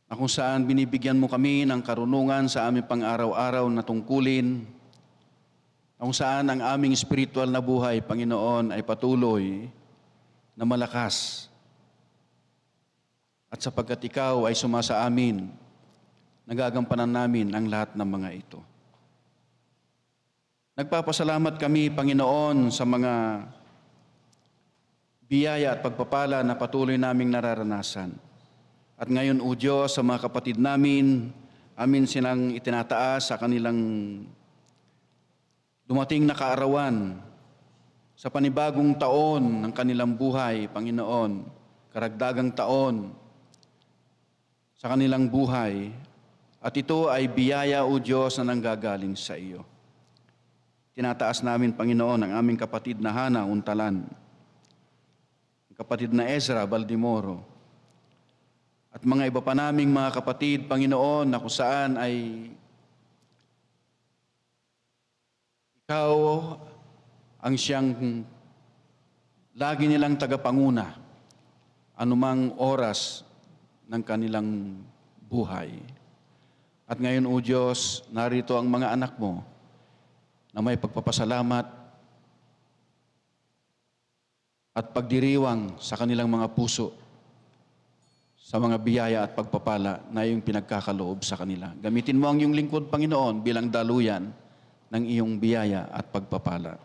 na kung saan binibigyan mo kami ng karunungan sa aming pang-araw-araw na tungkulin, na kung saan ang aming spiritual na buhay, Panginoon, ay patuloy na malakas. At sapagkat ikaw ay sumasa amin, nagagampanan namin ang lahat ng mga ito. Nagpapasalamat kami, Panginoon, sa mga biyaya at pagpapala na patuloy naming nararanasan. At ngayon, O Diyos, sa mga kapatid namin, amin silang itinataas sa kanilang dumating na kaarawan sa panibagong taon ng kanilang buhay, Panginoon, karagdagang taon sa kanilang buhay. At ito ay biyaya, O Diyos, na nanggagaling sa iyo. Tinataas namin, Panginoon, ang aming kapatid na Hana Untalan, ang kapatid na Ezra Baldimoro, at mga iba pa naming mga kapatid, Panginoon, na kung saan ay ikaw ang siyang lagi nilang tagapanguna anumang oras ng kanilang buhay. At ngayon, O Diyos, narito ang mga anak mo na may pagpapasalamat at pagdiriwang sa kanilang mga puso sa mga biyaya at pagpapala na iyong pinagkakaloob sa kanila. Gamitin mo ang iyong lingkod, Panginoon, bilang daluyan ng iyong biyaya at pagpapala.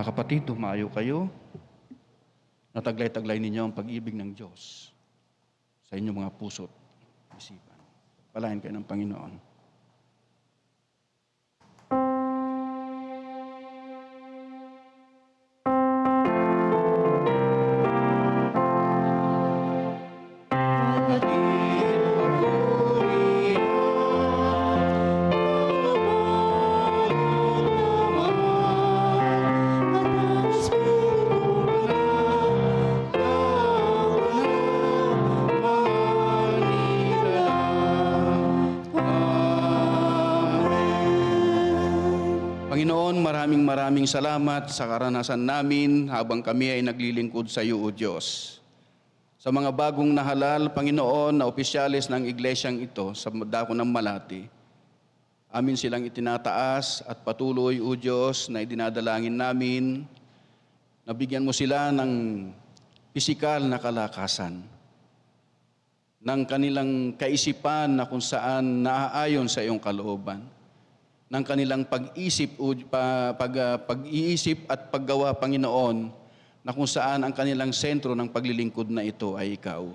Mga kapatid, tumayo kayo. Nataglay-taglay ninyo ang pag-ibig ng Diyos sa inyong mga puso't isipan. Palayan kayo ng Panginoon. Panginoon, maraming salamat sa karanasan namin habang kami ay naglilingkod sa iyo, O Diyos. Sa mga bagong nahalal, Panginoon, na opisyalis ng iglesyang ito sa dako ng Malati, amin silang itinataas at patuloy, O Diyos, na idinadalangin namin, nabigyan mo sila ng pisikal na kalakasan, ng kanilang kaisipan na kung saan naaayon sa iyong kalooban, ng kanilang pag-iisip at paggawa, Panginoon, na kung saan ang kanilang sentro ng paglilingkod na ito ay ikaw.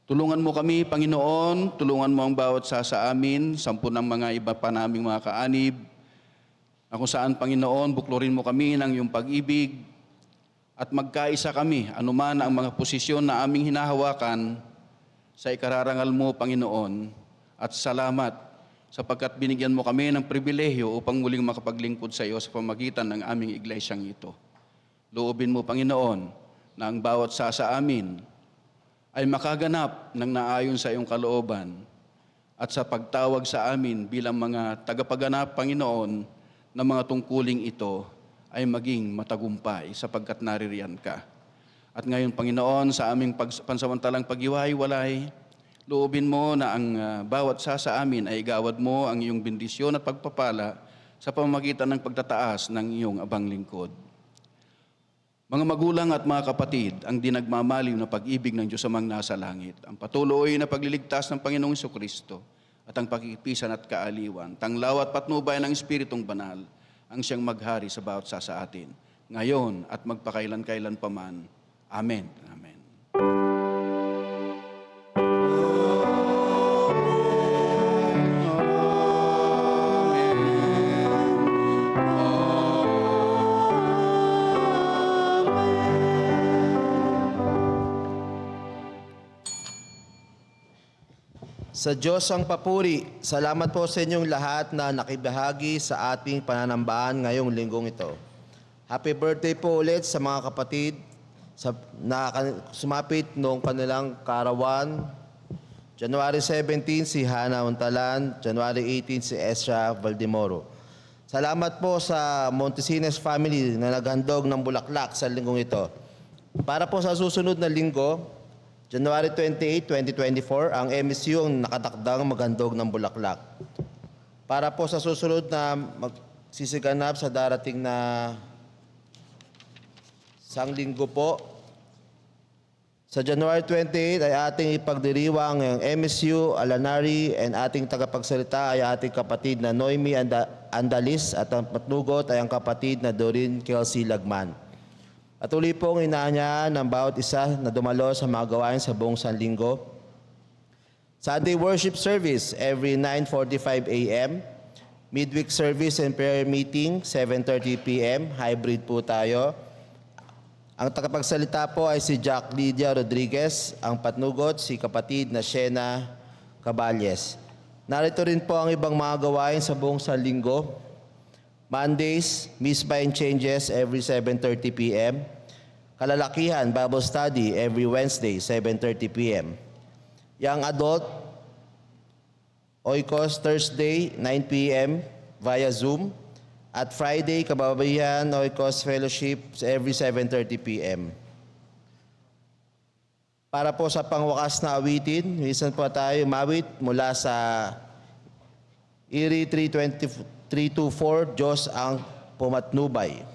Tulungan mo kami, Panginoon, tulungan mo ang bawat sa amin, 10 ng mga iba pa naming mga kaanib, na kung saan, Panginoon, buklurin mo kami ng iyong pag-ibig at magkaisa kami, anuman ang mga posisyon na aming hinahawakan sa ikararangal mo, Panginoon, at salamat sapagkat binigyan mo kami ng pribilehyo upang muling makapaglingkod sa iyo sa pamagitan ng aming iglesyang ito. Loobin mo, Panginoon, na ang bawat sa amin ay makaganap ng naayon sa iyong kalooban at sa pagtawag sa amin bilang mga tagapaganap, Panginoon, ng mga tungkuling ito ay maging matagumpay sapagkat naririyan ka. At ngayon, Panginoon, sa aming pansamantalang paghiwa-hiwalay, loobin mo na ang bawat sa amin ay igawad mo ang iyong bendisyon at pagpapala sa pamamagitan ng pagtataas ng iyong abang lingkod. Mga magulang at mga kapatid, ang dinagmamaliw na pag-ibig ng Diyos amang nasa langit, ang patuloy na pagliligtas ng Panginoong Jesucristo at ang pakikipisan at kaaliwan, tanglaw at patnubay ng Espiritong Banal, ang siyang maghari sa bawat sa atin, ngayon at magpakailan-kailan paman. Amen. Amen. Sa Diyos ang papuri, salamat po sa inyong lahat na nakibahagi sa ating pananambahan ngayong linggong ito. Happy birthday po ulit sa mga kapatid na sumapit noong kanilang kaarawan. January 17 si Hana Untalan, January 18 si Ezra Valdemoro. Salamat po sa Montesinos family na naghandog ng bulaklak sa linggong ito. Para po sa susunod na linggo, January 28, 2024, ang MSU ang nakatakdang maghandog ng bulaklak. Para po sa susunod na magsisiganap sa darating na isang linggo po, sa January 28 ay ating ipagdiriwang ang MSU Alanari and ating tagapagsalita ay ating kapatid na Noemi Andalis at ang patnugot ay ang kapatid na Doreen Kelsey Lagman. Patuloy pong inaanyahan ng bawat isa na dumalo sa mga gawain sa buong Sanlinggo. Sunday worship service every 9:45 a.m. Midweek service and prayer meeting 7:30 p.m. Hybrid po tayo. Ang tagapagsalita po ay si Jack Lydia Rodriguez. Ang patnugot si kapatid na Shena Caballes. Narito rin po ang ibang mga gawain sa buong Sanlinggo. Mondays, Mispa and Changes every 7:30 p.m. Kalalakihan, Bible Study every Wednesday, 7:30 p.m. Young Adult, Oikos Thursday, 9 p.m. via Zoom. At Friday, Kababayan, Oikos Fellowship every 7:30 p.m. Para po sa pangwakas na awitin, minsan po tayo mawit mula sa Iri 324, Diyos ang pumatnubay.